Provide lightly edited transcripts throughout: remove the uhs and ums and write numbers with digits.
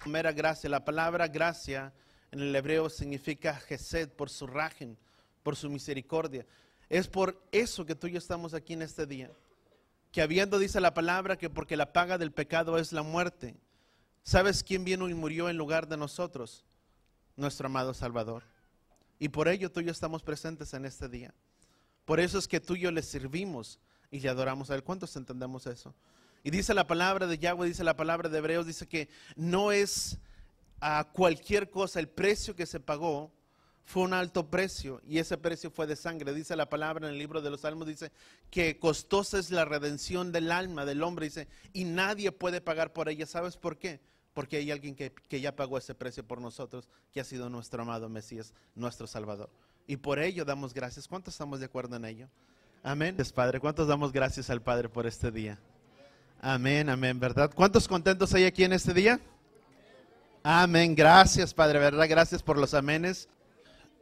mera gracia. La palabra gracia en el hebreo significa gesed, por su rajem, por su misericordia. Es por eso que tú y yo estamos aquí en este día. Que habiendo, dice la palabra, que porque la paga del pecado es la muerte. ¿Sabes quién vino y murió en lugar de nosotros? Nuestro amado Salvador. Y por ello tú y yo estamos presentes en este día. Por eso es que tú y yo le servimos y le adoramos a Él. ¿Cuántos entendemos eso? Y dice la palabra de Yahweh, dice la palabra de Hebreos, dice que no es a cualquier cosa. El precio que se pagó fue un alto precio, y ese precio fue de sangre. Dice la palabra en el libro de los Salmos, dice que costosa es la redención del alma del hombre, dice, y nadie puede pagar por ella. ¿Sabes por qué? Porque hay alguien que ya pagó ese precio por nosotros, que ha sido nuestro amado Mesías, nuestro Salvador. Y por ello damos gracias. ¿Cuántos estamos de acuerdo en ello? Amén. Padre, ¿cuántos damos gracias al Padre por este día? Amén, amén, ¿verdad? ¿Cuántos contentos hay aquí en este día? Amén, gracias Padre, ¿verdad? Gracias por los amenes.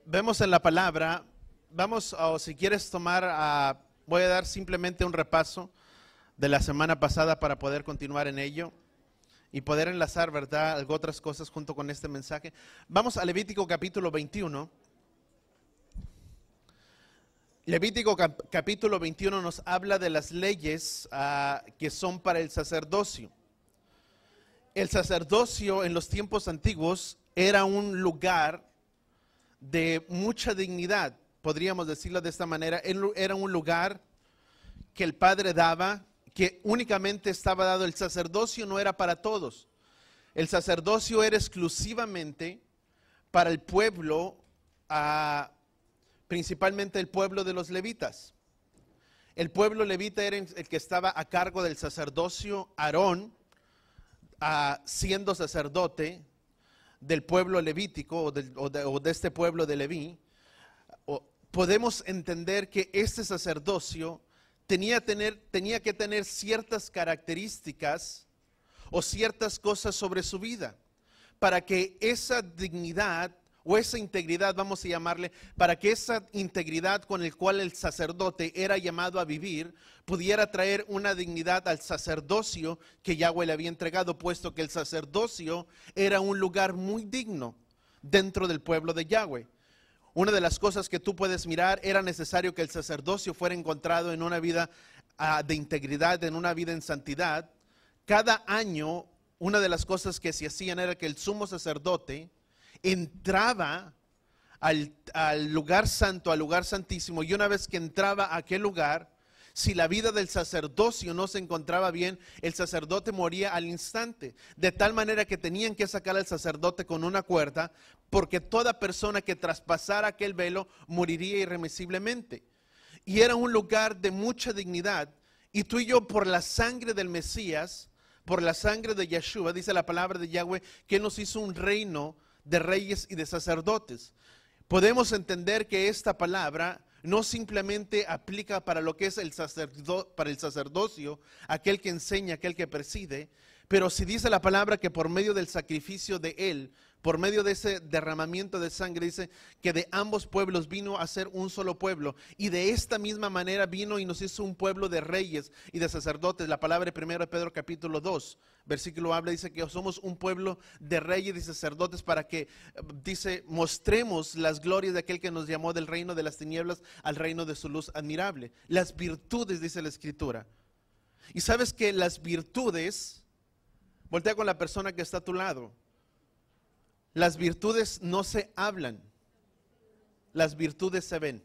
Vemos en la palabra, vamos, o si quieres tomar, voy a dar simplemente un repaso de la semana pasada para poder continuar en ello y poder enlazar, ¿verdad?, algo otras cosas junto con este mensaje. Vamos a Levítico capítulo 21. Levítico capítulo 21 nos habla de las leyes que son para el sacerdocio. El sacerdocio en los tiempos antiguos era un lugar de mucha dignidad, podríamos decirlo de esta manera. Era un lugar que el Padre daba, que únicamente estaba dado. El sacerdocio no era para todos. El sacerdocio era exclusivamente para el pueblo, principalmente el pueblo de los levitas. El pueblo levita era el que estaba a cargo del sacerdocio. Aarón, siendo sacerdote del pueblo levítico o de este pueblo de Leví, podemos entender que este sacerdocio tenía que tener ciertas características o ciertas cosas sobre su vida para que esa dignidad o esa integridad, vamos a llamarle, para que esa integridad con el cual el sacerdote era llamado a vivir pudiera traer una dignidad al sacerdocio que Yahweh le había entregado, puesto que el sacerdocio era un lugar muy digno dentro del pueblo de Yahweh. Una de las cosas que tú puedes mirar, era necesario que el sacerdocio fuera encontrado en una vida de integridad, en una vida en santidad. Cada año, una de las cosas que se hacían era que el sumo sacerdote entraba al lugar santo, al lugar santísimo, y una vez que entraba a aquel lugar, si la vida del sacerdocio no se encontraba bien, el sacerdote moría al instante, de tal manera que tenían que sacar al sacerdote con una cuerda, porque toda persona que traspasara aquel velo moriría irremisiblemente. Y era un lugar de mucha dignidad. Y tú y yo, por la sangre del Mesías, por la sangre de Yeshua, dice la palabra de Yahweh, que Él nos hizo un reino de reyes y de sacerdotes. Podemos entender que esta palabra no simplemente aplica para lo que es para el sacerdocio, aquel que enseña, aquel que preside, pero si dice la palabra que por medio del sacrificio de Él, por medio de ese derramamiento de sangre, dice que de ambos pueblos vino a ser un solo pueblo, y de esta misma manera vino y nos hizo un pueblo de reyes y de sacerdotes. La palabra de 1 Pedro capítulo 2, versículo habla, dice que somos un pueblo de reyes y sacerdotes para que, dice, mostremos las glorias de aquel que nos llamó del reino de las tinieblas al reino de su luz admirable. Las virtudes, dice la Escritura. Y sabes que las virtudes, voltea con la persona que está a tu lado, las virtudes no se hablan, las virtudes se ven.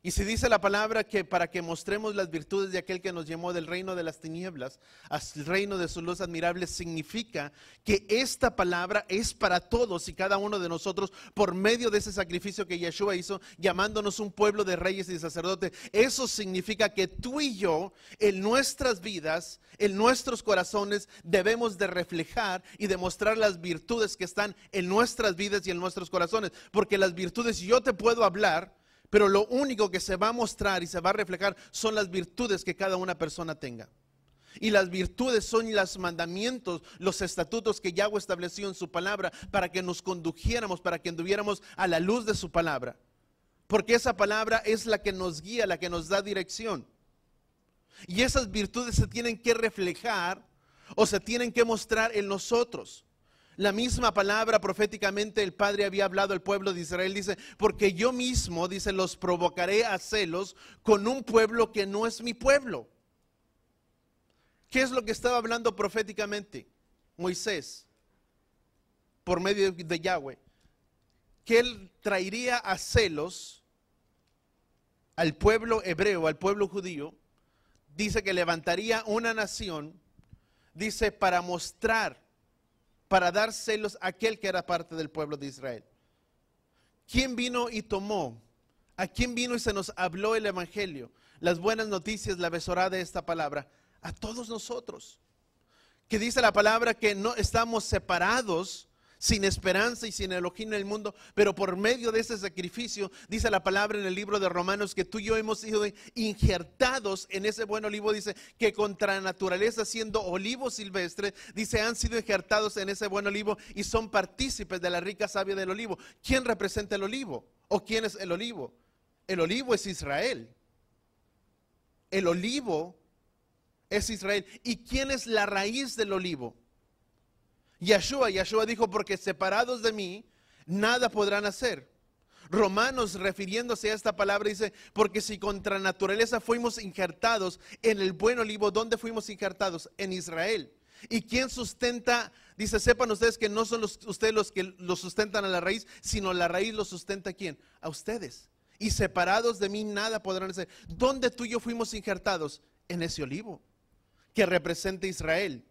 Y si dice la palabra que para que mostremos las virtudes de aquel que nos llamó del reino de las tinieblas al reino de su luz admirable, significa que esta palabra es para todos y cada uno de nosotros por medio de ese sacrificio que Yeshua hizo, llamándonos un pueblo de reyes y sacerdotes. Eso significa que tú y yo, en nuestras vidas, en nuestros corazones, debemos de reflejar y demostrar las virtudes que están en nuestras vidas y en nuestros corazones. Porque las virtudes, yo te puedo hablar, pero lo único que se va a mostrar y se va a reflejar son las virtudes que cada una persona tenga. Y las virtudes son los mandamientos, los estatutos que Yahweh estableció en su palabra para que nos condujéramos, para que anduviéramos a la luz de su palabra. Porque esa palabra es la que nos guía, la que nos da dirección. Y esas virtudes se tienen que reflejar o se tienen que mostrar en nosotros. La misma palabra proféticamente el Padre había hablado al pueblo de Israel, dice, porque yo mismo, dice, los provocaré a celos con un pueblo que no es mi pueblo. ¿Qué es lo que estaba hablando proféticamente Moisés por medio de Yahweh? Que él traería a celos al pueblo hebreo, al pueblo judío. Dice que levantaría una nación, dice, para mostrar, para dar celos a aquel que era parte del pueblo de Israel. ¿Quién vino y tomó? ¿A quién vino y se nos habló el evangelio? Las buenas noticias, la besorá de esta palabra. A todos nosotros. Que dice la palabra que no estamos separados, sin esperanza y sin Elohim en el mundo, pero por medio de ese sacrificio, dice la palabra en el libro de Romanos, que tú y yo hemos sido injertados en ese buen olivo. Dice que contra naturaleza, siendo olivo silvestre, dice, han sido injertados en ese buen olivo y son partícipes de la rica savia del olivo. ¿Quién representa el olivo? ¿O quién es el olivo? El olivo es Israel. El olivo es Israel. ¿Y quién es la raíz del olivo? Yahshua dijo, porque separados de mí, nada podrán hacer. Romanos, refiriéndose a esta palabra, dice, porque si contra naturaleza fuimos injertados en el buen olivo, ¿dónde fuimos injertados? En Israel. ¿Y quién sustenta? Dice, sepan ustedes que no son ustedes los que lo sustentan a la raíz, sino la raíz lo sustenta ¿a quién? A ustedes. Y separados de mí, nada podrán hacer. ¿Dónde tú y yo fuimos injertados? En ese olivo, que representa Israel.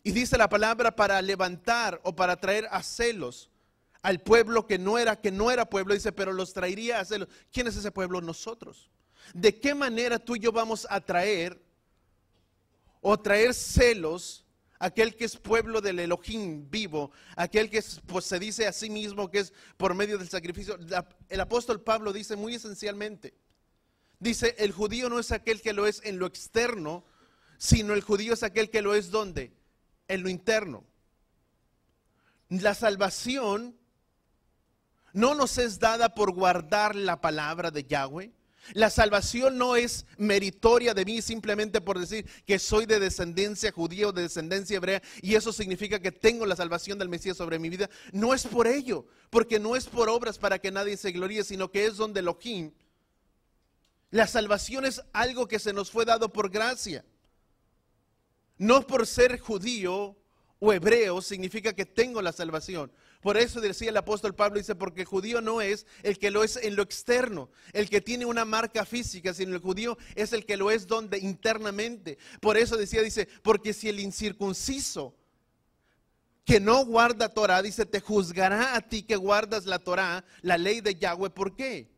Y dice la palabra para levantar o para traer a celos al pueblo que no era pueblo, dice, pero los traería a celos. ¿Quién es ese pueblo? Nosotros. ¿De qué manera tú y yo vamos a traer o traer celos a aquel que es pueblo del Elohim vivo, aquel que es, pues, se dice a sí mismo que es por medio del sacrificio? El apóstol Pablo dice muy esencialmente, dice, el judío no es aquel que lo es en lo externo, sino el judío es aquel que lo es ¿dónde? En lo interno. La salvación no nos es dada por guardar la palabra de Yahweh. La salvación no es meritoria de mí simplemente por decir que soy de descendencia judía o de descendencia hebrea y eso significa que tengo la salvación del Mesías sobre mi vida. No es por ello, porque no es por obras para que nadie se gloríe, sino que es donde Elohim. La salvación es algo que se nos fue dado por gracia. No por ser judío o hebreo significa que tengo la salvación. Por eso decía el apóstol Pablo, dice, porque el judío no es el que lo es en lo externo, el que tiene una marca física, sino el judío es el que lo es donde internamente. Por eso decía, dice, porque si el incircunciso que no guarda Torah, dice, te juzgará a ti que guardas la Torah, la ley de Yahweh. ¿Por qué?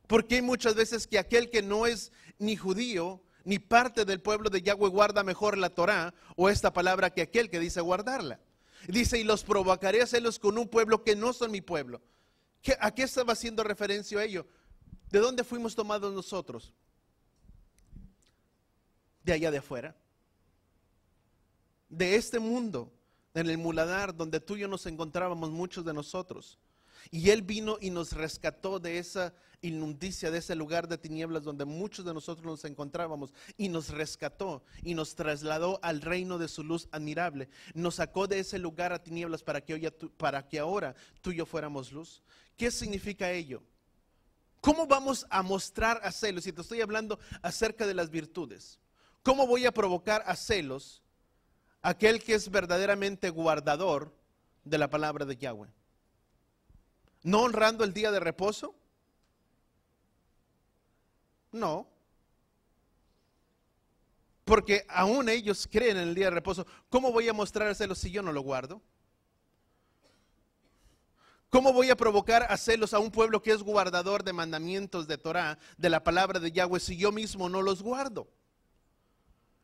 Porque hay muchas veces que aquel que no es ni judío ni parte del pueblo de Yahweh guarda mejor la Torá o esta palabra que aquel que dice guardarla. Dice, y los provocaré a celos con un pueblo que no son mi pueblo. ¿A qué estaba haciendo referencia a ello? ¿De dónde fuimos tomados nosotros? De allá de afuera. De este mundo, en el muladar donde tú y yo nos encontrábamos, muchos de nosotros. Y Él vino y nos rescató de esa inmundicia, de ese lugar de tinieblas donde muchos de nosotros nos encontrábamos, y nos rescató y nos trasladó al reino de su luz admirable. Nos sacó de ese lugar a tinieblas para que ahora tú y yo fuéramos luz. ¿Qué significa ello? ¿Cómo vamos a mostrar a celos? Y te estoy hablando acerca de las virtudes. ¿Cómo voy a provocar a celos aquel que es verdaderamente guardador de la palabra de Yahweh? ¿No honrando el día de reposo? No. Porque aún ellos creen en el día de reposo. ¿Cómo voy a mostrar celos si yo no lo guardo? ¿Cómo voy a provocar a celos a un pueblo que es guardador de mandamientos de Torah, de la palabra de Yahweh, si yo mismo no los guardo?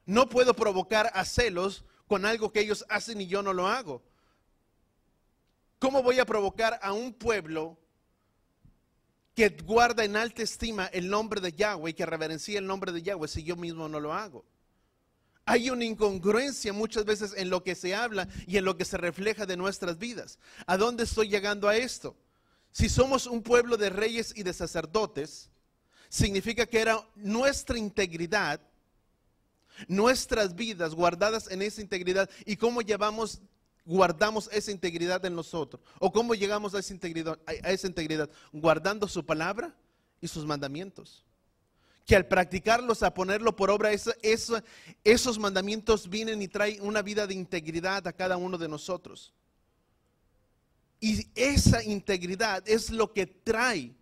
No puedo provocar a celos con algo que ellos hacen y yo no lo hago. ¿Cómo voy a provocar a un pueblo que guarda en alta estima el nombre de Yahweh y que reverencia el nombre de Yahweh si yo mismo no lo hago? Hay una incongruencia muchas veces en lo que se habla y en lo que se refleja de nuestras vidas. ¿A dónde estoy llegando a esto? Si somos un pueblo de reyes y de sacerdotes, significa que era nuestra integridad, nuestras vidas guardadas en esa integridad y cómo guardamos esa integridad en nosotros, o cómo llegamos a esa integridad, guardando su palabra y sus mandamientos. Que al practicarlos, a ponerlo por obra, esos mandamientos vienen y traen una vida de integridad a cada uno de nosotros. Y esa integridad es lo que trae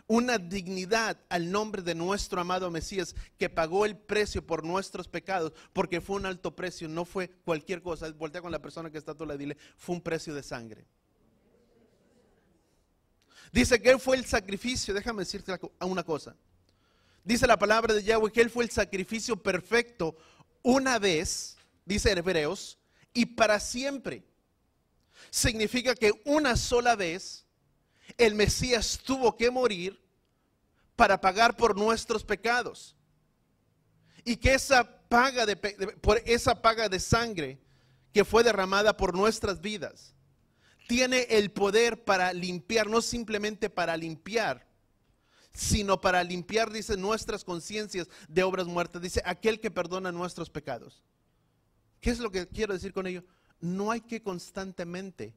una dignidad al nombre de nuestro amado Mesías, que pagó el precio por nuestros pecados, porque fue un alto precio, no fue cualquier cosa. Voltea con la persona que está a tu lado y dile, fue un precio de sangre. Dice que Él fue el sacrificio. Déjame decirte una cosa. Dice la palabra de Yahweh que Él fue el sacrificio perfecto una vez, dice Hebreos, y para siempre. Significa que una sola vez el Mesías tuvo que morir para pagar por nuestros pecados. Y que esa paga de sangre que fue derramada por nuestras vidas tiene el poder para limpiar, no simplemente para limpiar, sino para limpiar, dice, nuestras conciencias de obras muertas. Dice, aquel que perdona nuestros pecados. ¿Qué es lo que quiero decir con ello? No hay que constantemente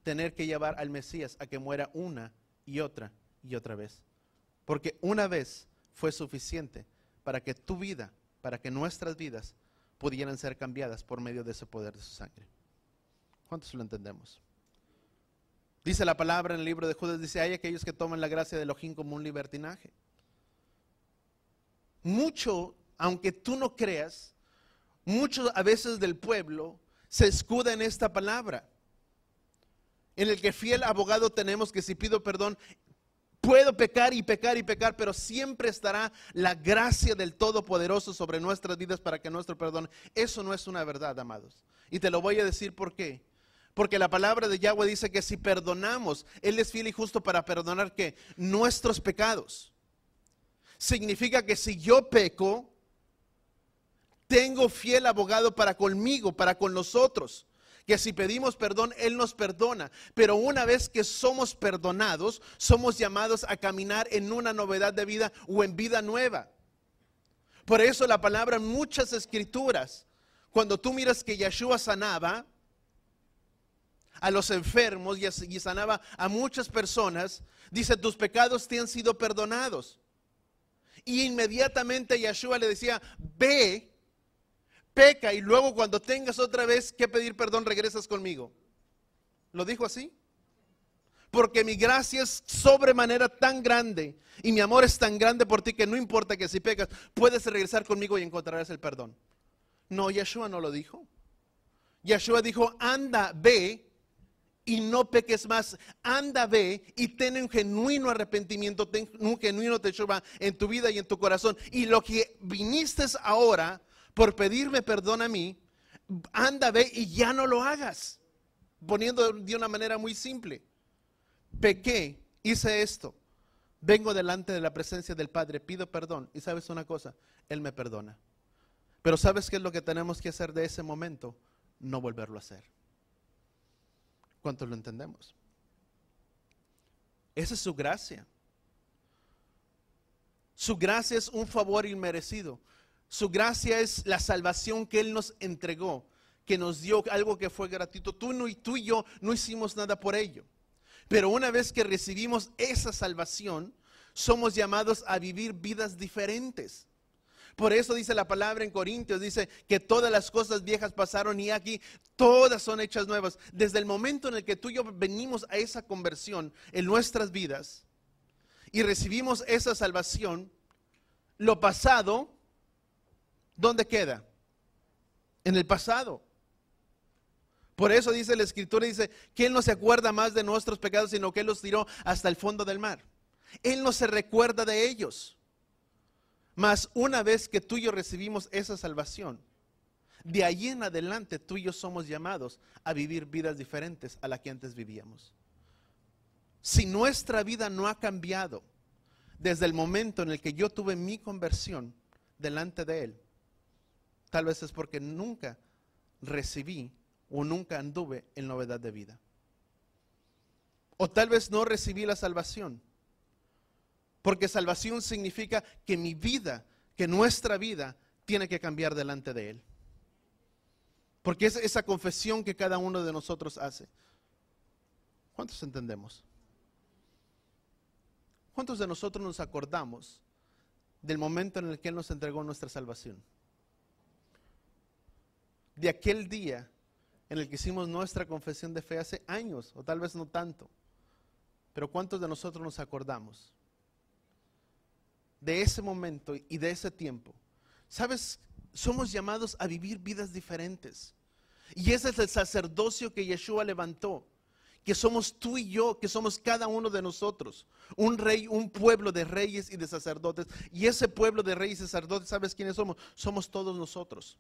tener que llevar al Mesías a que muera una y otra vez. Porque una vez fue suficiente para que tu vida, para que nuestras vidas pudieran ser cambiadas por medio de ese poder de su sangre. ¿Cuántos lo entendemos? Dice la palabra en el libro de Judas, dice, hay aquellos que toman la gracia de Elohim como un libertinaje. Mucho, aunque tú no creas, muchos a veces del pueblo se escuda en esta palabra, en el que fiel abogado tenemos, que si pido perdón, puedo pecar y pecar y pecar, pero siempre estará la gracia del Todopoderoso sobre nuestras vidas para que nuestro perdón. Eso no es una verdad, amados. Y te lo voy a decir por qué. Porque la palabra de Yahweh dice que si perdonamos, Él es fiel y justo para perdonar, ¿qué? Nuestros pecados. Significa que si yo peco, tengo fiel abogado para conmigo, para con nosotros. Que si pedimos perdón, Él nos perdona. Pero una vez que somos perdonados, somos llamados a caminar en una novedad de vida o en vida nueva. Por eso la palabra en muchas escrituras, cuando tú miras que Yeshua sanaba a los enfermos y sanaba a muchas personas, dice, tus pecados te han sido perdonados. Y inmediatamente Yeshua le decía, ve, peca, y luego cuando tengas otra vez que pedir perdón, regresas conmigo. ¿Lo dijo así? Porque mi gracia es sobremanera tan grande y mi amor es tan grande por ti que no importa que si pecas, puedes regresar conmigo y encontrarás el perdón. No, Yeshua no lo dijo. Yeshua dijo, anda, ve y no peques más. Anda, ve y ten un genuino arrepentimiento, ten un genuino teshuva en tu vida y en tu corazón. Y lo que viniste ahora por pedirme perdón a mí, anda, ve y ya no lo hagas. Poniendo de una manera muy simple. Pequé, hice esto, vengo delante de la presencia del Padre, pido perdón. Y sabes una cosa, Él me perdona. Pero ¿sabes qué es lo que tenemos que hacer de ese momento? No volverlo a hacer. ¿Cuántos lo entendemos? Esa es su gracia. Su gracia es un favor inmerecido. Su gracia es la salvación que Él nos entregó, que nos dio algo que fue gratuito. Tú y yo no hicimos nada por ello. Pero una vez que recibimos esa salvación, somos llamados a vivir vidas diferentes. Por eso dice la palabra en Corintios, dice que todas las cosas viejas pasaron y aquí todas son hechas nuevas. Desde el momento en el que tú y yo venimos a esa conversión en nuestras vidas y recibimos esa salvación, lo pasado, ¿dónde queda? En el pasado. Por eso dice la Escritura, dice que Él no se acuerda más de nuestros pecados, sino que Él los tiró hasta el fondo del mar. Él no se recuerda de ellos. Mas una vez que tú y yo recibimos esa salvación, de ahí en adelante tú y yo somos llamados a vivir vidas diferentes a las que antes vivíamos. Si nuestra vida no ha cambiado desde el momento en el que yo tuve mi conversión delante de Él, tal vez es porque nunca recibí o nunca anduve en novedad de vida. O tal vez no recibí la salvación. Porque salvación significa que mi vida, que nuestra vida tiene que cambiar delante de Él. Porque es esa confesión que cada uno de nosotros hace. ¿Cuántos entendemos? ¿Cuántos de nosotros nos acordamos del momento en el que Él nos entregó nuestra salvación? De aquel día en el que hicimos nuestra confesión de fe hace años, o tal vez no tanto. Pero ¿cuántos de nosotros nos acordamos de ese momento y de ese tiempo? ¿Sabes? Somos llamados a vivir vidas diferentes. Y ese es el sacerdocio que Yeshua levantó. Que somos tú y yo, que somos cada uno de nosotros. Un rey, un pueblo de reyes y de sacerdotes. Y ese pueblo de reyes y sacerdotes, ¿sabes quiénes somos? Somos todos nosotros.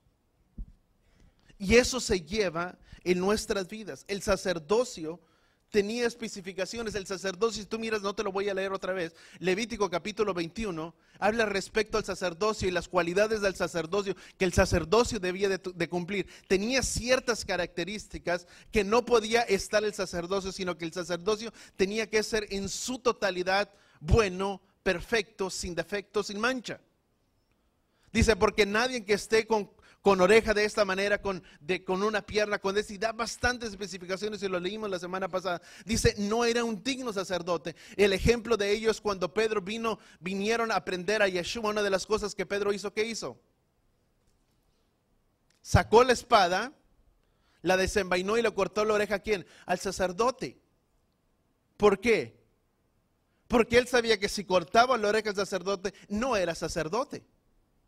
Y eso se lleva en nuestras vidas. El sacerdocio tenía especificaciones. El sacerdocio, si tú miras, no te lo voy a leer otra vez. Levítico capítulo 21 habla respecto al sacerdocio y las cualidades del sacerdocio que el sacerdocio debía de cumplir. Tenía ciertas características que no podía estar el sacerdocio, sino que el sacerdocio tenía que ser en su totalidad bueno, perfecto, sin defecto, sin mancha. Dice, porque nadie que esté con oreja de esta manera, con una pierna, con y da bastantes especificaciones y lo leímos la semana pasada. Dice, no era un digno sacerdote. El ejemplo de ello es cuando vinieron a aprender a Yeshua. Una de las cosas que Pedro hizo, ¿qué hizo? Sacó la espada, la desenvainó y le cortó la oreja ¿a quién? Al sacerdote. ¿Por qué? Porque él sabía que si cortaba la oreja al sacerdote, no era sacerdote.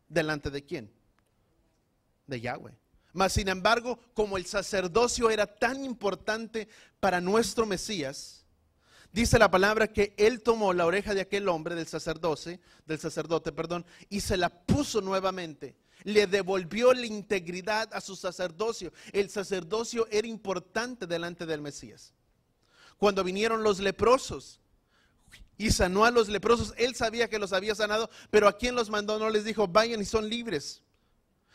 ¿Delante de quién? De Yahweh. Mas sin embargo, como el sacerdocio era tan importante para nuestro Mesías, dice la palabra que él tomó la oreja de aquel hombre, del sacerdote, y se la puso nuevamente. Le devolvió la integridad a su sacerdocio. El sacerdocio era importante delante del Mesías. Cuando vinieron los leprosos y sanó a los leprosos, él sabía que los había sanado, pero ¿a quién los mandó? No les dijo, vayan y son libres.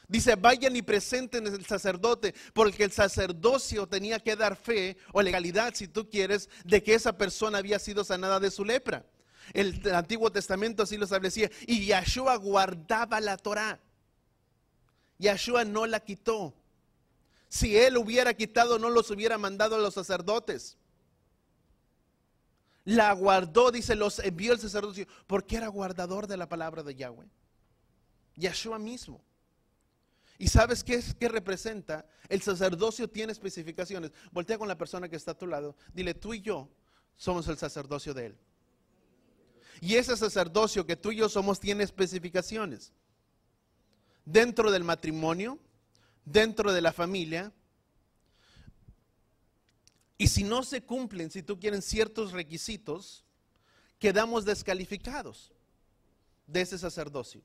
Dice, vayan y presenten al sacerdote, porque el sacerdocio tenía que dar fe o legalidad, si tú quieres, de que esa persona había sido sanada de su lepra. El Antiguo Testamento así lo establecía. Y Yeshua guardaba la Torá. Yeshua no la quitó. Si él hubiera quitado, no los hubiera mandado a los sacerdotes. La guardó, dice, los envió el sacerdocio, porque era guardador de la palabra de Yahweh. Yeshua mismo. ¿Y sabes qué representa? El sacerdocio tiene especificaciones. Voltea con la persona que está a tu lado. Dile, tú y yo somos el sacerdocio de Él. Y ese sacerdocio que tú y yo somos tiene especificaciones. Dentro del matrimonio, dentro de la familia. Y si no se cumplen, si tú quieres, ciertos requisitos, quedamos descalificados de ese sacerdocio.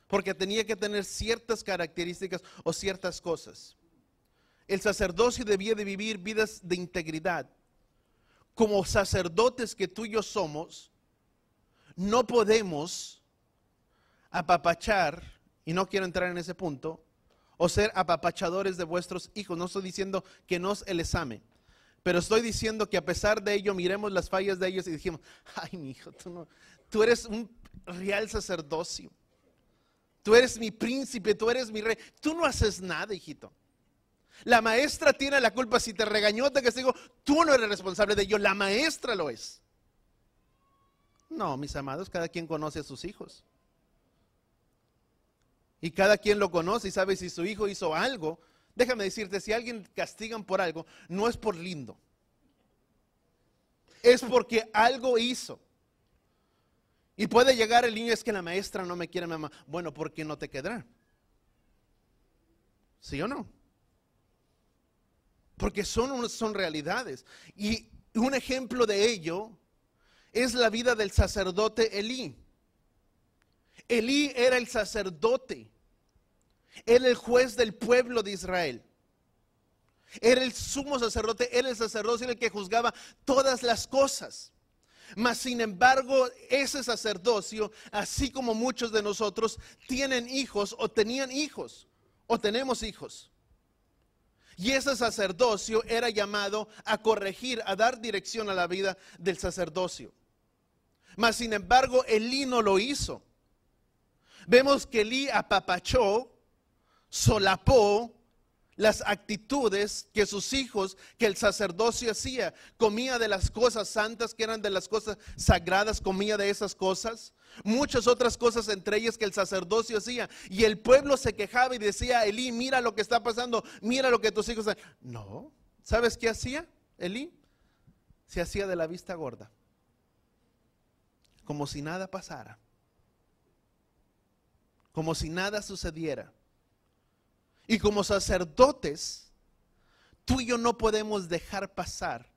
Porque tenía que tener ciertas características o ciertas cosas. El sacerdocio debía de vivir vidas de integridad. Como sacerdotes que tú y yo somos, no podemos apapachar, y no quiero entrar en ese punto, o ser apapachadores de vuestros hijos. No estoy diciendo que no es el examen, pero estoy diciendo que a pesar de ello, miremos las fallas de ellos y dijimos, ay, mi hijo, tú eres un real sacerdocio. Tú eres mi príncipe, tú eres mi rey. Tú no haces nada, hijito. La maestra tiene la culpa. Si te regañó, te castigo, tú no eres responsable de ello, la maestra lo es. No, mis amados, cada quien conoce a sus hijos. Y cada quien lo conoce y sabe si su hijo hizo algo. Déjame decirte, si a alguien castigan por algo, no es por lindo. Es porque algo hizo. Y puede llegar el niño, es que la maestra no me quiere, mamá. Bueno, ¿por qué no te quedará? ¿Sí o no? Porque son realidades. Y un ejemplo de ello es la vida del sacerdote Elí. Elí era el sacerdote. Era el juez del pueblo de Israel. Era el sumo sacerdote, era el sacerdote el que juzgaba todas las cosas. Mas sin embargo, ese sacerdocio, así como muchos de nosotros, tienen hijos o tenían hijos o tenemos hijos. Y ese sacerdocio era llamado a corregir, a dar dirección a la vida del sacerdocio. Mas sin embargo, Elí no lo hizo. Vemos que Elí apapachó, solapó las actitudes que sus hijos, que el sacerdocio hacía. Comía de las cosas santas, que eran de las cosas sagradas, comía de esas cosas. Muchas otras cosas, entre ellas que el sacerdocio hacía. Y el pueblo se quejaba y decía: Elí, mira lo que está pasando, mira lo que tus hijos hacen. No, ¿sabes qué hacía Elí? Se hacía de la vista gorda, como si nada pasara, como si nada sucediera. Y como sacerdotes, tú y yo no podemos dejar pasar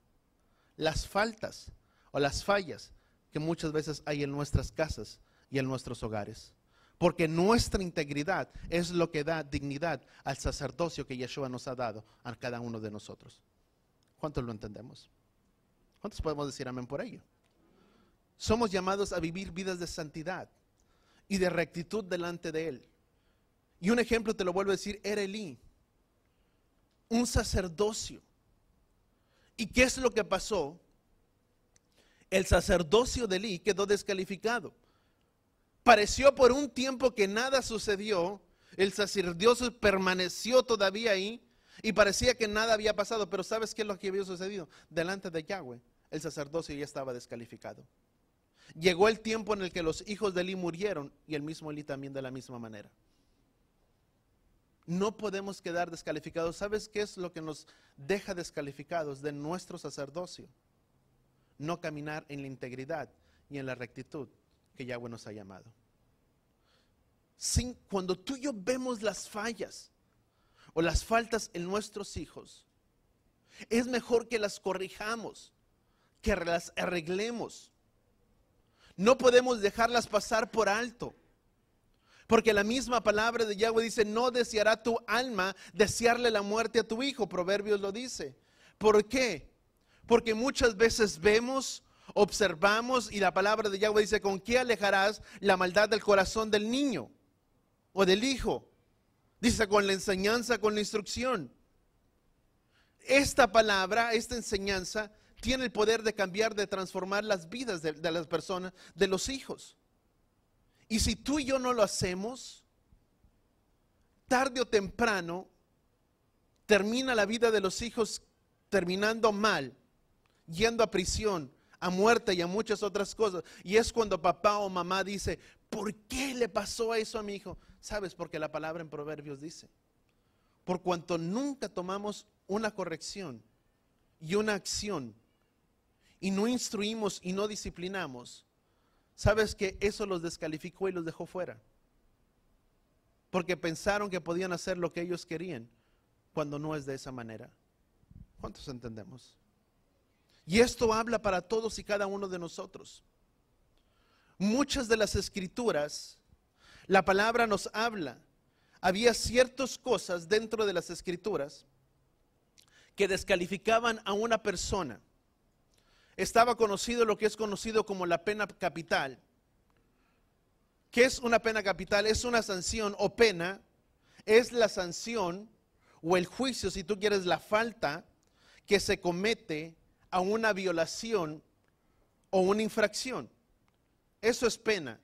las faltas o las fallas que muchas veces hay en nuestras casas y en nuestros hogares. Porque nuestra integridad es lo que da dignidad al sacerdocio que Yeshua nos ha dado a cada uno de nosotros. ¿Cuántos lo entendemos? ¿Cuántos podemos decir amén por ello? Somos llamados a vivir vidas de santidad y de rectitud delante de Él. Y un ejemplo te lo vuelvo a decir, era Elí, un sacerdocio. ¿Y qué es lo que pasó? El sacerdocio de Elí quedó descalificado. Pareció por un tiempo que nada sucedió, el sacerdocio permaneció todavía ahí y parecía que nada había pasado, pero ¿sabes qué es lo que había sucedido? Delante de Yahweh, el sacerdocio ya estaba descalificado. Llegó el tiempo en el que los hijos de Elí murieron y el mismo Elí también de la misma manera. No podemos quedar descalificados. ¿Sabes qué es lo que nos deja descalificados de nuestro sacerdocio? No caminar en la integridad y en la rectitud que Yahweh nos ha llamado. Cuando tú y yo vemos las fallas o las faltas en nuestros hijos, es mejor que las corrijamos, que las arreglemos. No podemos dejarlas pasar por alto. Porque la misma palabra de Yahweh dice: no deseará tu alma desearle la muerte a tu hijo. Proverbios lo dice. ¿Por qué? Porque muchas veces vemos, observamos, y la palabra de Yahweh dice: ¿con qué alejarás la maldad del corazón del niño o del hijo? Dice: con la enseñanza, con la instrucción. Esta palabra, esta enseñanza tiene el poder de cambiar, de transformar las vidas de las personas, de los hijos. Y si tú y yo no lo hacemos, tarde o temprano termina la vida de los hijos terminando mal, yendo a prisión, a muerte y a muchas otras cosas. Y es cuando papá o mamá dice: ¿por qué le pasó eso a mi hijo? ¿Sabes? Porque la palabra en Proverbios dice: por cuanto nunca tomamos una corrección y una acción, y no instruimos y no disciplinamos, ¿sabes que eso los descalificó y los dejó fuera? Porque pensaron que podían hacer lo que ellos querían, cuando no es de esa manera. ¿Cuántos entendemos? Y esto habla para todos y cada uno de nosotros. Muchas de las escrituras, la palabra nos habla. Había ciertas cosas dentro de las escrituras que descalificaban a una persona. Estaba conocido lo que es conocido como la pena capital. ¿Qué es una pena capital? Es una sanción o pena, es la sanción o el juicio, si tú quieres, la falta que se comete a una violación o una infracción. Eso es pena.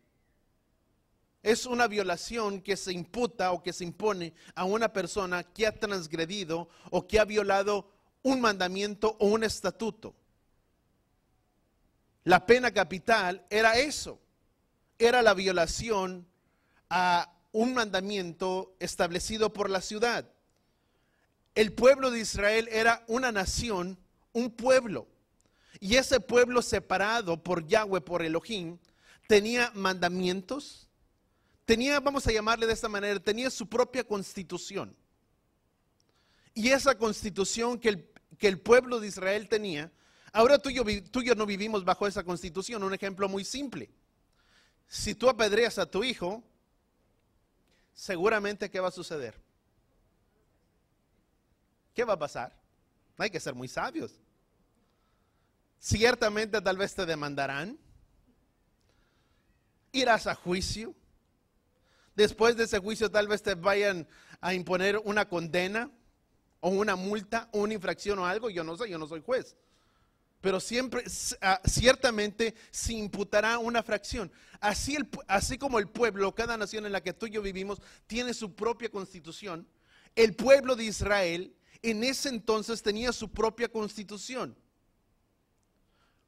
Es una violación que se imputa o que se impone a una persona que ha transgredido o que ha violado un mandamiento o un estatuto. La pena capital era eso, era la violación a un mandamiento establecido por la ciudad. El pueblo de Israel era una nación, un pueblo, y ese pueblo separado por Yahweh, por Elohim, tenía mandamientos, tenía, vamos a llamarle de esta manera, tenía su propia constitución. Y esa constitución que el pueblo de Israel tenía, ahora tú y yo no vivimos bajo esa constitución. Un ejemplo muy simple: si tú apedreas a tu hijo, seguramente ¿qué va a suceder? ¿Qué va a pasar? No hay que ser muy sabios. Ciertamente tal vez te demandarán, irás a juicio. Después de ese juicio tal vez te vayan a imponer una condena o una multa o una infracción o algo. Yo no sé, yo no soy juez. pero siempre, ciertamente, se imputará una fracción. Así como el pueblo, cada nación en la que tú y yo vivimos, tiene su propia constitución, el pueblo de Israel en ese entonces tenía su propia constitución.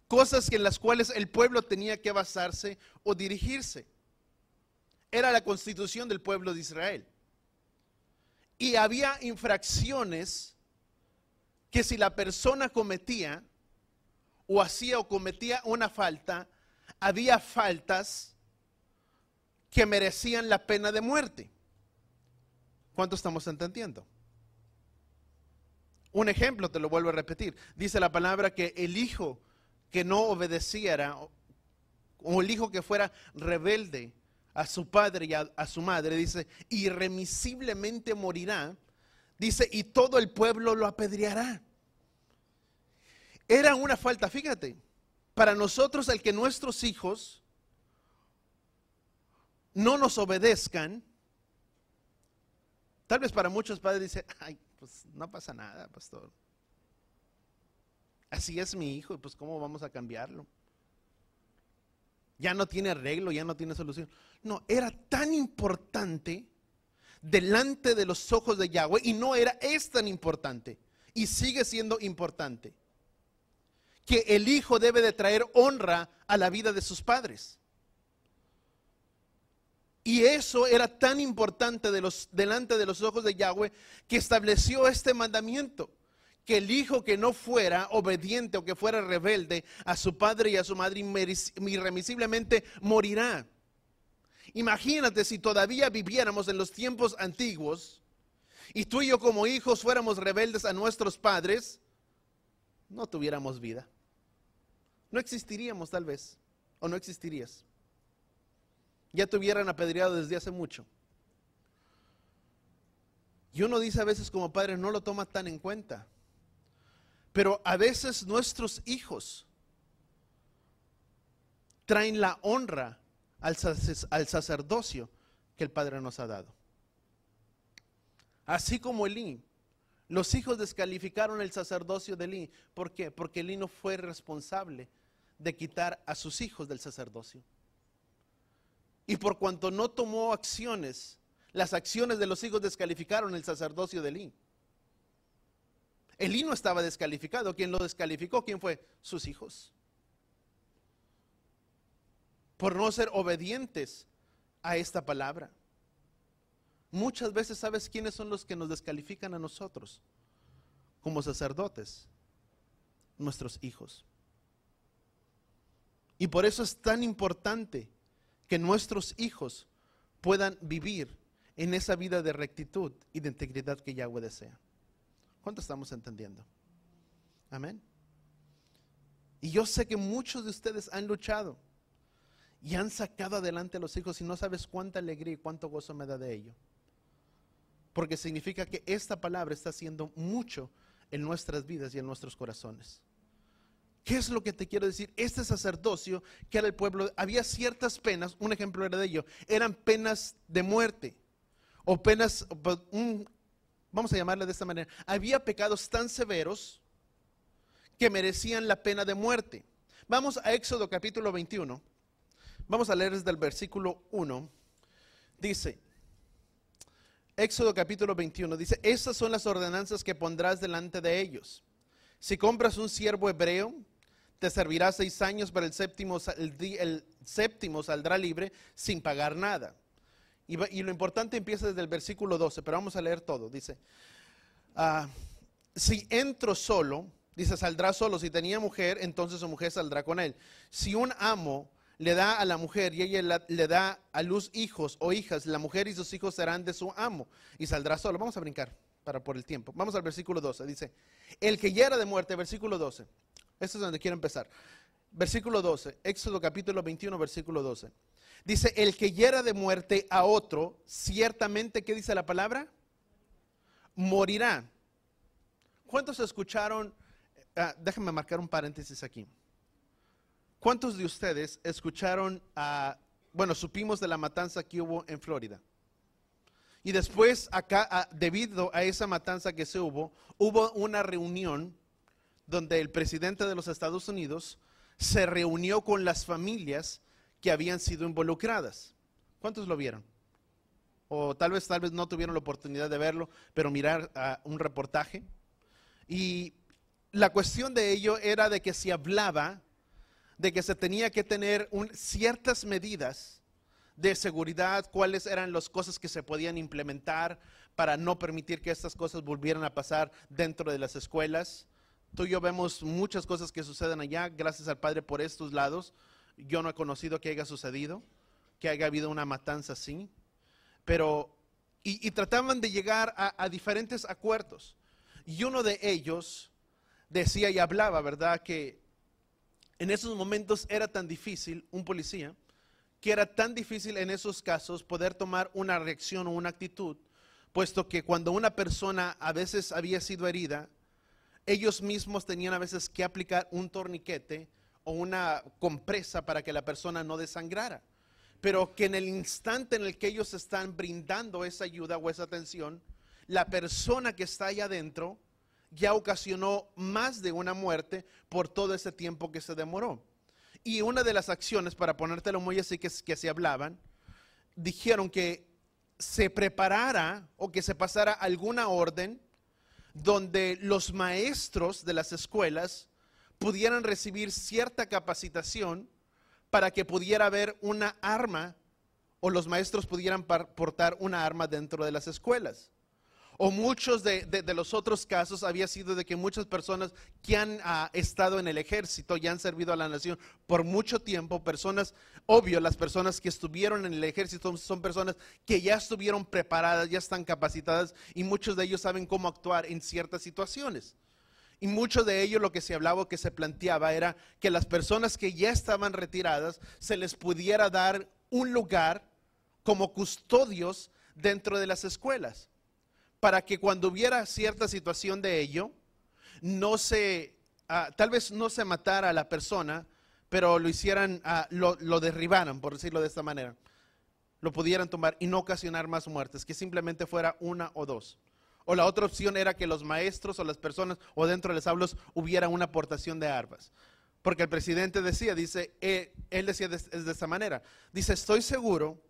Cosas en las cuales el pueblo tenía que basarse o dirigirse. Era la constitución del pueblo de Israel. Y había infracciones que si la persona cometía o hacía o cometía una falta, había faltas que merecían la pena de muerte. ¿Cuánto estamos entendiendo? Un ejemplo, te lo vuelvo a repetir. Dice la palabra que el hijo que no obedeciera o el hijo que fuera rebelde a su padre y a su madre, dice, irremisiblemente morirá, dice, y todo el pueblo lo apedreará. Era una falta, fíjate, para nosotros el que nuestros hijos no nos obedezcan, tal vez para muchos padres dicen, ay, pues no pasa nada, pastor. Así es mi hijo, y pues ¿cómo vamos a cambiarlo? Ya no tiene arreglo, ya no tiene solución. No, era tan importante delante de los ojos de Yahweh, y no era, es tan importante, y sigue siendo importante, que el hijo debe de traer honra a la vida de sus padres. Y eso era tan importante delante de los ojos de Yahweh, que estableció este mandamiento, que el hijo que no fuera obediente o que fuera rebelde a su padre y a su madre irremisiblemente morirá. Imagínate si todavía viviéramos en los tiempos antiguos y tú y yo como hijos fuéramos rebeldes a nuestros padres, no tuviéramos vida. No existiríamos tal vez, o no existirías. Ya te hubieran apedreado desde hace mucho. Y uno dice a veces como padre, no lo toma tan en cuenta. Pero a veces nuestros hijos traen la honra al sacerdocio que el Padre nos ha dado. Así como Elí, los hijos descalificaron el sacerdocio de Elí. ¿Por qué? Porque Elí no fue responsable de quitar a sus hijos del sacerdocio. Y por cuanto no tomó acciones, las acciones de los hijos descalificaron el sacerdocio de Elí. Elí no estaba descalificado. ¿Quién lo descalificó? ¿Quién fue? Sus hijos. Por no ser obedientes a esta palabra. Muchas veces, ¿sabes quiénes son los que nos descalifican a nosotros como sacerdotes? Nuestros hijos. Y por eso es tan importante que nuestros hijos puedan vivir en esa vida de rectitud y de integridad que Yahweh desea. ¿Cuánto estamos entendiendo? Amén. Y yo sé que muchos de ustedes han luchado y han sacado adelante a los hijos, y no sabes cuánta alegría y cuánto gozo me da de ello. Porque significa que esta palabra está haciendo mucho en nuestras vidas y en nuestros corazones. ¿Qué es lo que te quiero decir? Este sacerdocio que era el pueblo, había ciertas penas, un ejemplo era de ello, eran penas de muerte, o penas, vamos a llamarle de esta manera, había pecados tan severos que merecían la pena de muerte. Vamos a Éxodo capítulo 21, vamos a leer desde el versículo 1, dice, Éxodo capítulo 21, dice, estas son las ordenanzas que pondrás delante de ellos. Si compras un siervo hebreo, te servirá 6 años, pero el séptimo saldrá libre sin pagar nada. Y lo importante empieza desde el versículo 12, pero vamos a leer todo. Dice, si entro solo, dice, saldrá solo. Si tenía mujer, entonces su mujer saldrá con él. Si un amo le da a la mujer y ella le da a luz hijos o hijas, la mujer y sus hijos serán de su amo y saldrá solo. Vamos a brincar por el tiempo. Vamos al versículo 12. Dice, el que hiera de muerte, versículo 12. Esto es donde quiero empezar. Versículo 12, Éxodo capítulo 21, versículo 12. Dice, el que hiera de muerte a otro, ciertamente, ¿qué dice la palabra? Morirá. ¿Cuántos escucharon? Déjenme marcar un paréntesis aquí. ¿Cuántos de ustedes escucharon, supimos de la matanza que hubo en Florida? Y después acá, debido a esa matanza que se hubo una reunión donde el presidente de los Estados Unidos se reunió con las familias que habían sido involucradas. ¿Cuántos lo vieron? O tal vez no tuvieron la oportunidad de verlo, pero mirar un reportaje. Y la cuestión de ello era de que se hablaba de que se tenía que tener ciertas medidas de seguridad, cuáles eran las cosas que se podían implementar para no permitir que estas cosas volvieran a pasar dentro de las escuelas. Tú y yo vemos muchas cosas que suceden allá, gracias al Padre por estos lados. Yo no he conocido que haya sucedido, que haya habido una matanza así. Pero, y trataban de llegar a diferentes acuerdos. Y uno de ellos decía y hablaba, ¿verdad?, que en esos momentos era tan difícil, un policía, que era tan difícil en esos casos poder tomar una reacción o una actitud, puesto que cuando una persona a veces había sido herida, ellos mismos tenían a veces que aplicar un torniquete o una compresa para que la persona no desangrara. Pero que en el instante en el que ellos están brindando esa ayuda o esa atención, la persona que está allá adentro ya ocasionó más de una muerte por todo ese tiempo que se demoró. Y una de las acciones, para ponértelo muy así, que se hablaban, dijeron que se preparara o que se pasara alguna orden donde los maestros de las escuelas pudieran recibir cierta capacitación para que pudiera haber una arma o los maestros pudieran portar una arma dentro de las escuelas. O muchos de los otros casos había sido de que muchas personas que han estado en el ejército y han servido a la nación por mucho tiempo, personas, obvio, las personas que estuvieron en el ejército son personas que ya estuvieron preparadas, ya están capacitadas y muchos de ellos saben cómo actuar en ciertas situaciones. Y mucho de ello lo que se hablaba o que se planteaba era que las personas que ya estaban retiradas se les pudiera dar un lugar como custodios dentro de las escuelas, para que cuando hubiera cierta situación de ello, tal vez no se matara a la persona, pero lo hicieran, lo derribaran, por decirlo de esta manera, lo pudieran tomar y no ocasionar más muertes, que simplemente fuera una o dos. O la otra opción era que los maestros o las personas o dentro de los aulas hubiera una aportación de armas. Porque el presidente decía, él decía de esta manera, dice, estoy seguro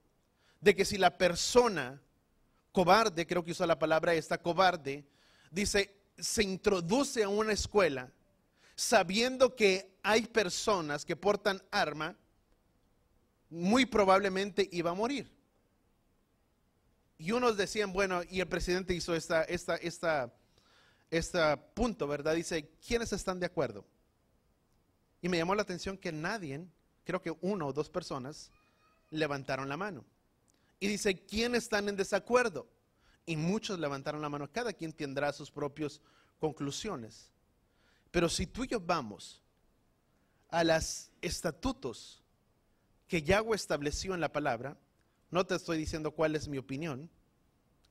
de que si la persona cobarde, creo que usó la palabra esta, cobarde, dice, se introduce a una escuela sabiendo que hay personas que portan arma, muy probablemente iba a morir. Y unos decían, bueno, y el presidente hizo este punto, ¿verdad? Dice, ¿quiénes están de acuerdo? Y me llamó la atención que nadie, creo que una o dos personas, levantaron la mano. Y dice, ¿quiénes están en desacuerdo? Y muchos levantaron la mano. Cada quien tendrá sus propias conclusiones. Pero si tú y yo vamos a los estatutos que Yahweh estableció en la palabra, no te estoy diciendo cuál es mi opinión,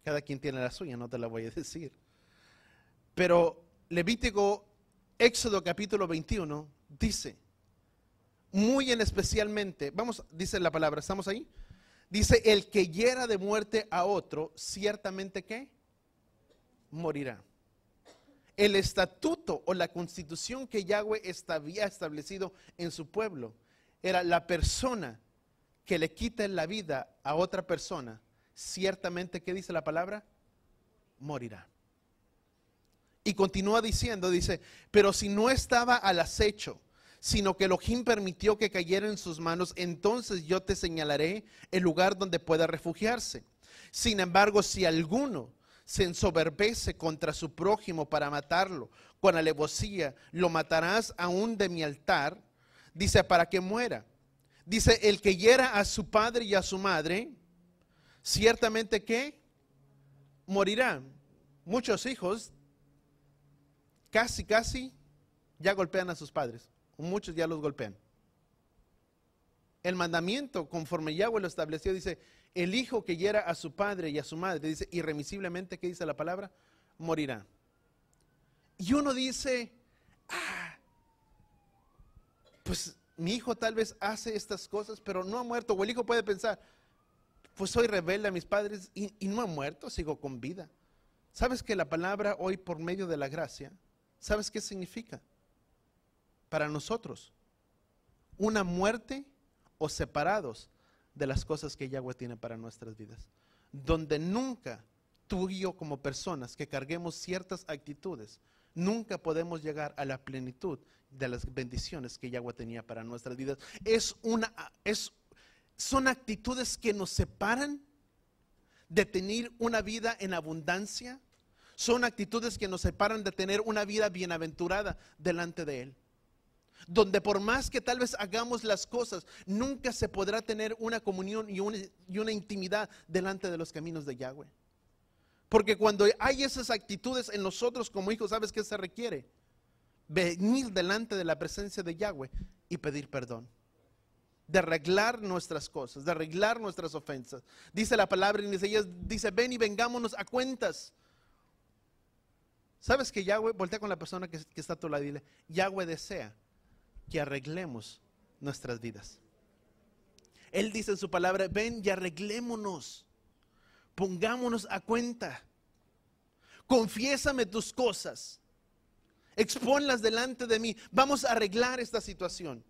cada quien tiene la suya, no te la voy a decir. Pero Éxodo capítulo 21 dice, muy en especialmente, dice la palabra, ¿estamos ahí? Dice, el que hiera de muerte a otro, ciertamente ¿qué? Morirá. El estatuto o la constitución que Yahweh había establecido en su pueblo era la persona que le quite la vida a otra persona, ciertamente, ¿qué dice la palabra? Morirá. Y continúa diciendo, dice, pero si no estaba al acecho, sino que Elohim permitió que cayera en sus manos, entonces yo te señalaré el lugar donde pueda refugiarse. Sin embargo, si alguno se ensoberbece contra su prójimo para matarlo con alevosía, lo matarás aún de mi altar, dice, para que muera. Dice, el que hiera a su padre y a su madre, ciertamente que morirá. Muchos hijos casi ya golpean a sus padres. Muchos ya los golpean. El mandamiento, conforme Yahweh lo estableció, dice, el hijo que hiera a su padre y a su madre, dice, irremisiblemente, ¿qué dice la palabra? Morirá. Y uno dice, pues mi hijo tal vez hace estas cosas, pero no ha muerto. O el hijo puede pensar, pues soy rebelde a mis padres y no ha muerto, sigo con vida. ¿Sabes que la palabra hoy por medio de la gracia, sabes qué significa? para nosotros. Una muerte o separados de las cosas que Yahweh tiene para nuestras vidas. Donde nunca tú y yo como personas que carguemos ciertas actitudes, nunca podemos llegar a la plenitud de las bendiciones que Yahweh tenía para nuestras vidas. Son actitudes que nos separan de tener una vida en abundancia. Son actitudes que nos separan de tener una vida bienaventurada delante de Él. Donde por más que tal vez hagamos las cosas, nunca se podrá tener una comunión y una intimidad delante de los caminos de Yahweh. Porque cuando hay esas actitudes en nosotros como hijos, ¿sabes qué se requiere? Venir delante de la presencia de Yahweh y pedir perdón. De arreglar nuestras cosas, de arreglar nuestras ofensas. Dice la palabra en Isaías, dice, ven y vengámonos a cuentas. ¿Sabes que Yahweh, voltea con la persona que está a tu lado y dile, Yahweh desea que arreglemos nuestras vidas? Él dice en su palabra, ven y arreglémonos, pongámonos a cuenta, confiésame tus cosas, expónlas delante de mí, vamos a arreglar esta situación,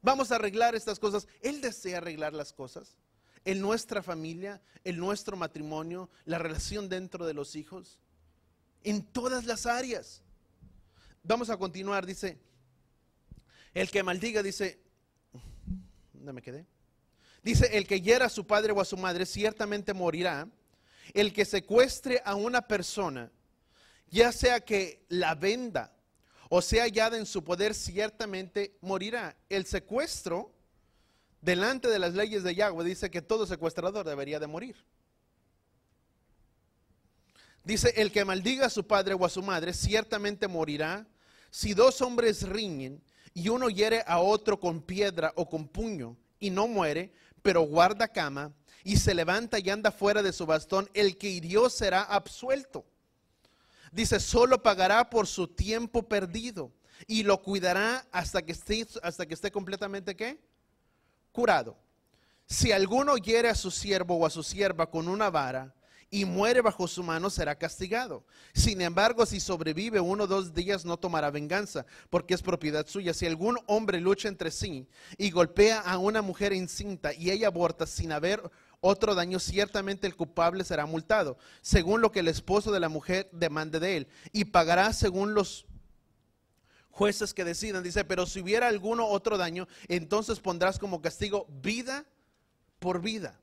vamos a arreglar estas cosas. Él desea arreglar las cosas en nuestra familia, en nuestro matrimonio, la relación dentro de los hijos, en todas las áreas. Vamos a continuar, dice, el que maldiga, dice, ¿dónde me quedé? Dice, el que hiera a su padre o a su madre ciertamente morirá. El que secuestre a una persona, ya sea que la venda o sea hallada en su poder, ciertamente morirá. El secuestro, delante de las leyes de Yahweh, dice que todo secuestrador debería de morir. Dice, el que maldiga a su padre o a su madre, ciertamente morirá. Si dos hombres riñen y uno hiere a otro con piedra o con puño y no muere, pero guarda cama y se levanta y anda fuera de su bastón, el que hirió será absuelto. Dice, solo pagará por su tiempo perdido y lo cuidará hasta que esté completamente, ¿qué? Curado. Si alguno hiere a su siervo o a su sierva con una vara y muere bajo su mano, será castigado. Sin embargo, si sobrevive 1 o 2 días, no tomará venganza, porque es propiedad suya. Si algún hombre lucha entre sí y golpea a una mujer encinta y ella aborta sin haber otro daño, ciertamente el culpable será multado, según lo que el esposo de la mujer demande de él, y pagará según los jueces que decidan. Dice, pero si hubiera alguno otro daño, entonces pondrás como castigo vida por vida.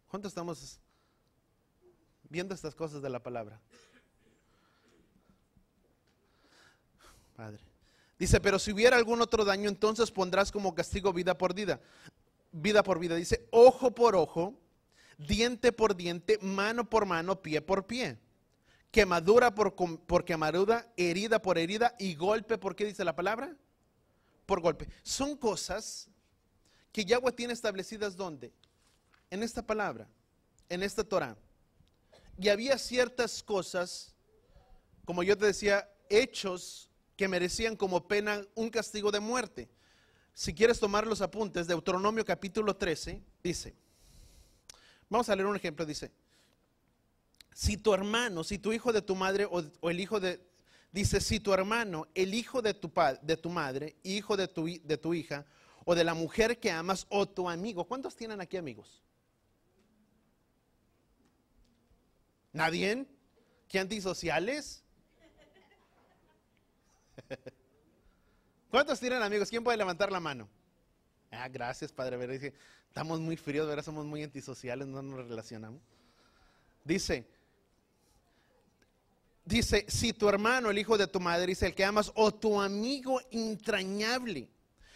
¿Cuánto estamos viendo estas cosas de la palabra? Padre. Dice, pero si hubiera algún otro daño, entonces pondrás como castigo vida por vida. Vida por vida. Dice, ojo por ojo, diente por diente, mano por mano, pie por pie. Quemadura por quemadura, herida por herida y golpe, ¿por qué dice la palabra? Por golpe. Son cosas que Yahweh tiene establecidas, ¿dónde? En esta palabra, en esta Torah. Y había ciertas cosas, como yo te decía, hechos que merecían como pena un castigo de muerte. Si quieres tomar los apuntes, Deuteronomio capítulo 13, dice, vamos a leer un ejemplo, dice, si tu hermano, si tu hijo de tu madre o el hijo de, dice, si tu hermano, el hijo de tu madre, hijo de tu hija, o de la mujer que amas, o tu amigo, ¿cuántos tienen aquí amigos? ¿Nadie? ¿Qué antisociales? ¿Cuántos tienen amigos? ¿Quién puede levantar la mano? Gracias, Padre. Dice, estamos muy fríos, ¿verdad? Somos muy antisociales, no nos relacionamos. Dice, si tu hermano, el hijo de tu madre, dice, el que amas, o tu amigo entrañable,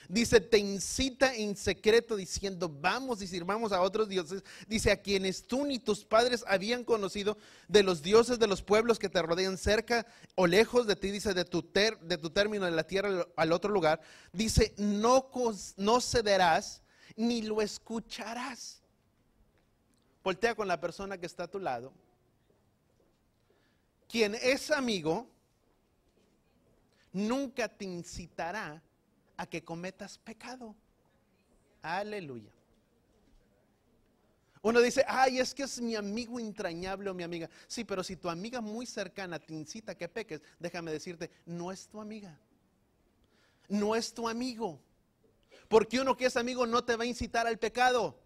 dice, te incita en secreto diciendo, vamos y sirvamos a otros dioses, dice, a quienes tú ni tus padres habían conocido, de los dioses de los pueblos que te rodean cerca o lejos de ti, dice, de tu término de la tierra al otro lugar, dice, no cederás ni lo escucharás. Voltea con la persona que está a tu lado. Quien es amigo nunca te incitará a que cometas pecado. Aleluya. Uno dice, ay, es que es mi amigo entrañable o mi amiga. Sí, pero si tu amiga muy cercana te incita a que peques, déjame decirte, no es tu amiga. No es tu amigo. Porque uno que es amigo no te va a incitar al pecado.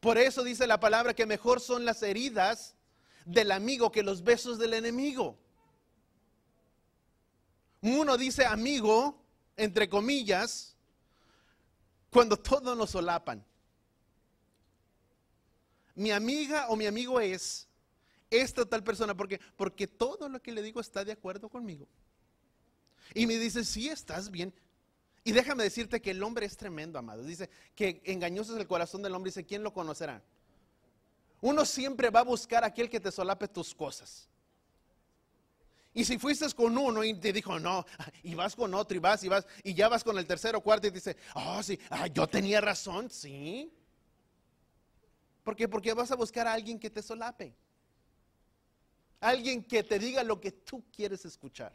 Por eso dice la palabra que mejor son las heridas del amigo que los besos del enemigo. Uno dice amigo, entre comillas, cuando todos nos solapan. Mi amiga o mi amigo es esta tal persona, porque todo lo que le digo está de acuerdo conmigo. Y me dice, sí, estás bien. Y déjame decirte que el hombre es tremendo, amado. Dice que engañoso es el corazón del hombre. Dice, ¿quién lo conocerá? Uno siempre va a buscar a aquel que te solape tus cosas. Y si fuiste con uno y te dijo no, y vas con otro y ya vas con el tercero o cuarto y te dice, oh sí, yo tenía razón, sí. ¿Por qué? Porque vas a buscar a alguien que te solape. Alguien que te diga lo que tú quieres escuchar.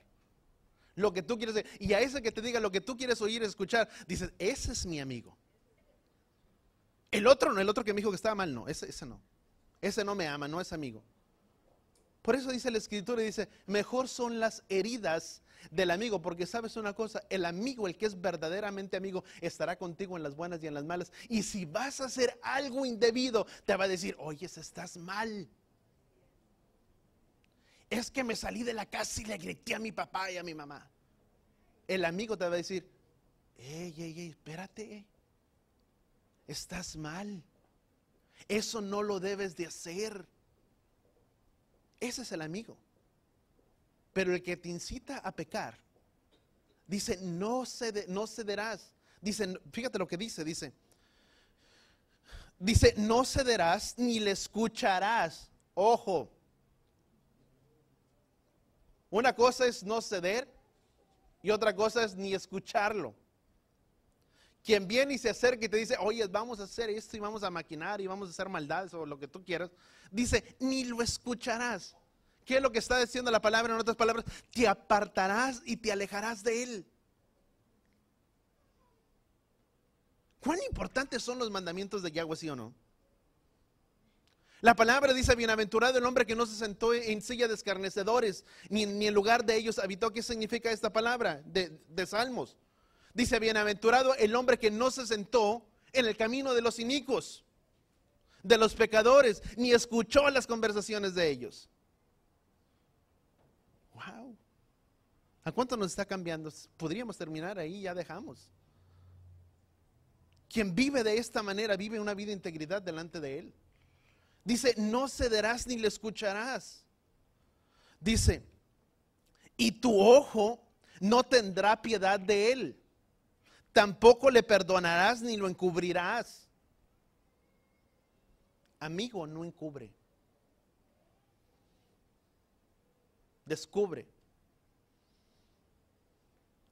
Lo que tú quieres. Y a ese que te diga lo que tú quieres oír, escuchar, dices, ese es mi amigo. El otro no, el otro que me dijo que estaba mal, no, ese no. Ese no me ama, no es amigo. Por eso dice la Escritura, dice, mejor son las heridas del amigo, porque sabes una cosa, el amigo, el que es verdaderamente amigo, estará contigo en las buenas y en las malas. Y si vas a hacer algo indebido, te va a decir, oye, estás mal. Es que me salí de la casa y le grité a mi papá y a mi mamá. El amigo te va a decir, ey, espérate, estás mal. Eso no lo debes de hacer. Ese es el amigo. Pero el que te incita a pecar, dice, no cederás. Dice, fíjate lo que dice, no cederás ni le escucharás. Ojo. Una cosa es no ceder y otra cosa es ni escucharlo. Quien viene y se acerca y te dice, oye, vamos a hacer esto y vamos a maquinar y vamos a hacer maldades o lo que tú quieras, dice, ni lo escucharás. ¿Qué es lo que está diciendo la palabra? En otras palabras, te apartarás y te alejarás de él. ¿Cuán importantes son los mandamientos de Yahweh, sí o no? La palabra dice, bienaventurado el hombre que no se sentó en silla de escarnecedores, ni en lugar de ellos habitó. ¿Qué significa esta palabra de Salmos? Dice, bienaventurado el hombre que no se sentó en el camino de los inicuos, de los pecadores, ni escuchó las conversaciones de ellos. Wow. ¿A cuánto nos está cambiando? Podríamos terminar ahí, ya dejamos. Quien vive de esta manera vive una vida de integridad delante de él. Dice, no cederás ni le escucharás. Dice, y tu ojo no tendrá piedad de él. Tampoco le perdonarás ni lo encubrirás. Amigo no encubre. Descubre.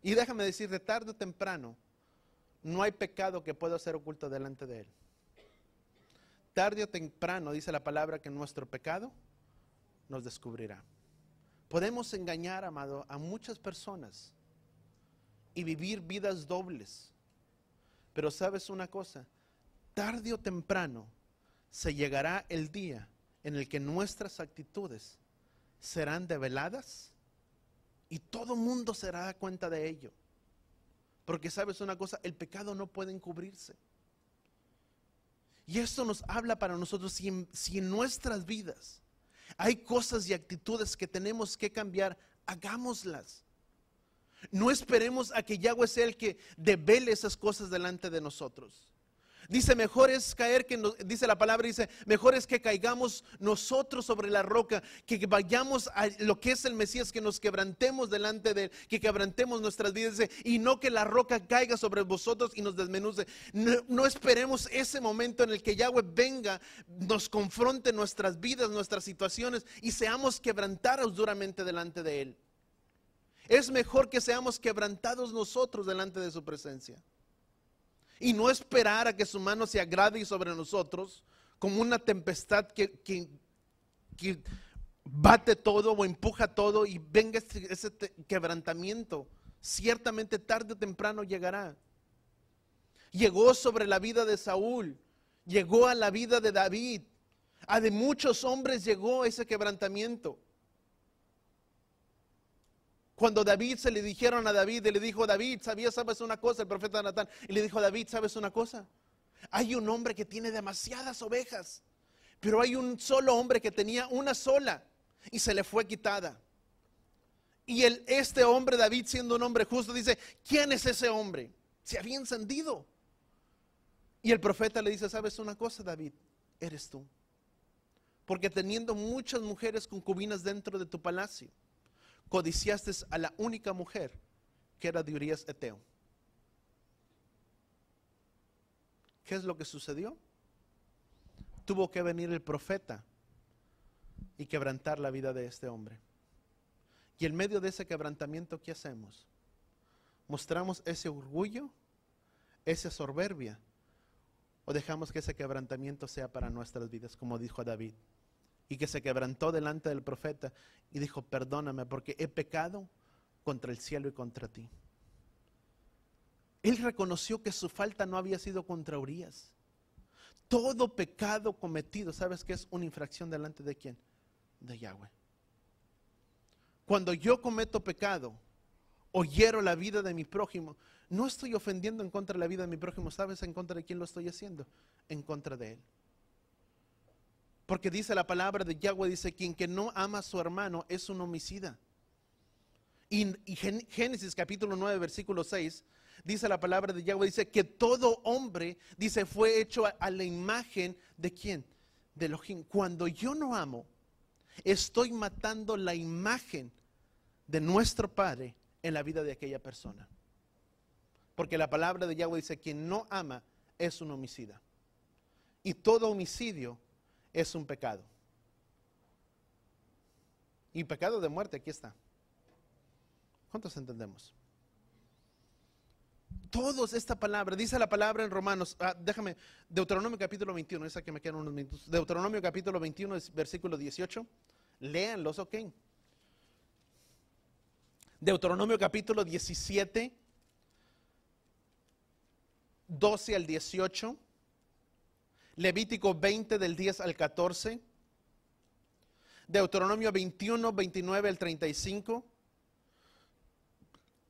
Y déjame decirte, tarde o temprano, no hay pecado que pueda ser oculto delante de él. Tarde o temprano, dice la palabra, que nuestro pecado nos descubrirá. Podemos engañar, amado, a muchas personas y vivir vidas dobles. Pero sabes una cosa, tarde o temprano se llegará el día en el que nuestras actitudes serán develadas y todo mundo se dará cuenta de ello. Porque sabes una cosa, el pecado no puede encubrirse. Y esto nos habla para nosotros, si en nuestras vidas hay cosas y actitudes que tenemos que cambiar, hagámoslas. No esperemos a que Yahweh sea el que devele esas cosas delante de nosotros. Dice, mejor es caer dice la palabra, dice, mejor es que caigamos nosotros sobre la roca, que vayamos a lo que es el Mesías, que nos quebrantemos delante de él, que quebrantemos nuestras vidas, dice, y no que la roca caiga sobre vosotros y nos desmenuce. No esperemos ese momento en el que Yahweh venga, nos confronte nuestras vidas, nuestras situaciones y seamos quebrantados duramente delante de él. Es mejor que seamos quebrantados nosotros delante de su presencia. Y no esperar a que su mano se agrade sobre nosotros como una tempestad que bate todo o empuja todo y venga ese quebrantamiento. Ciertamente tarde o temprano llegará. Llegó sobre la vida de Saúl llegó a la vida de David. A de muchos hombres llegó ese quebrantamiento. Cuando David se le dijeron a David, y le dijo: David, ¿sabes una cosa? El profeta Natán, y le dijo: David, ¿sabes una cosa? Hay un hombre que tiene demasiadas ovejas, pero hay un solo hombre que tenía una sola y se le fue quitada. Y este hombre, David, siendo un hombre justo, dice: ¿quién es ese hombre? Se había encendido. Y el profeta le dice: ¿sabes una cosa, David? Eres tú. Porque teniendo muchas mujeres concubinas dentro de tu palacio, codiciaste a la única mujer que era de Urías Eteo. ¿Qué es lo que sucedió? Tuvo que venir el profeta y quebrantar la vida de este hombre. Y en medio de ese quebrantamiento, ¿qué hacemos? ¿Mostramos ese orgullo, esa soberbia, o dejamos que ese quebrantamiento sea para nuestras vidas, como dijo David? Y que se quebrantó delante del profeta y dijo: perdóname, porque he pecado contra el cielo y contra ti. Él reconoció que su falta no había sido contra Urías. Todo pecado cometido, ¿sabes qué es? Una infracción delante de ¿quién? De Yahweh. Cuando yo cometo pecado o hiero la vida de mi prójimo, no estoy ofendiendo en contra de la vida de mi prójimo. ¿Sabes en contra de quién lo estoy haciendo? En contra de él. Porque dice la palabra de Yahweh, dice: quien que no ama a su hermano es un homicida. Y Génesis capítulo 9 versículo 6, dice la palabra de Yahweh, dice que todo hombre, dice, fue hecho a la imagen de ¿quién? De Elohim. Cuando yo no amo, estoy matando la imagen de nuestro Padre en la vida de aquella persona. Porque la palabra de Yahweh dice: quien no ama es un homicida. Y todo homicidio es un pecado. Y pecado de muerte, aquí está. ¿Cuántos entendemos? Todos esta palabra, dice la palabra en Romanos, Deuteronomio capítulo 21, esa que me quedan unos minutos. Deuteronomio capítulo 21, versículo 18. Léanlos, ok. Deuteronomio capítulo 17, 12 al 18. Levítico 20 del 10 al 14. Deuteronomio 21, 29 al 35.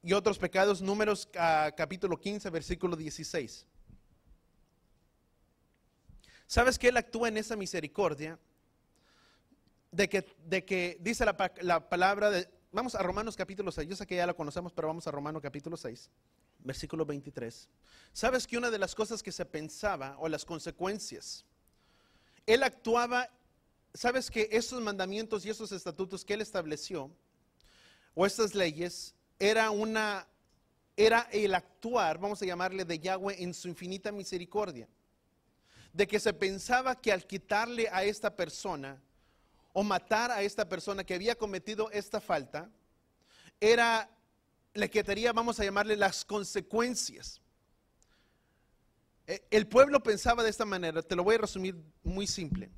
Y otros pecados, Números capítulo 15, versículo 16. ¿Sabes que Él actúa en esa misericordia? De que dice la palabra de... Vamos a Romanos capítulo 6. Yo sé que ya la conocemos, pero vamos a Romanos capítulo 6, versículo 23. ¿Sabes que una de las cosas que se pensaba, o las consecuencias, Él actuaba, sabes que esos mandamientos y esos estatutos que Él estableció, o estas leyes, era el actuar, vamos a llamarle, de Yahweh en su infinita misericordia? De que se pensaba que al quitarle a esta persona o matar a esta persona que había cometido esta falta, le quitaría, vamos a llamarle, las consecuencias. El pueblo pensaba de esta manera, te lo voy a resumir muy simple.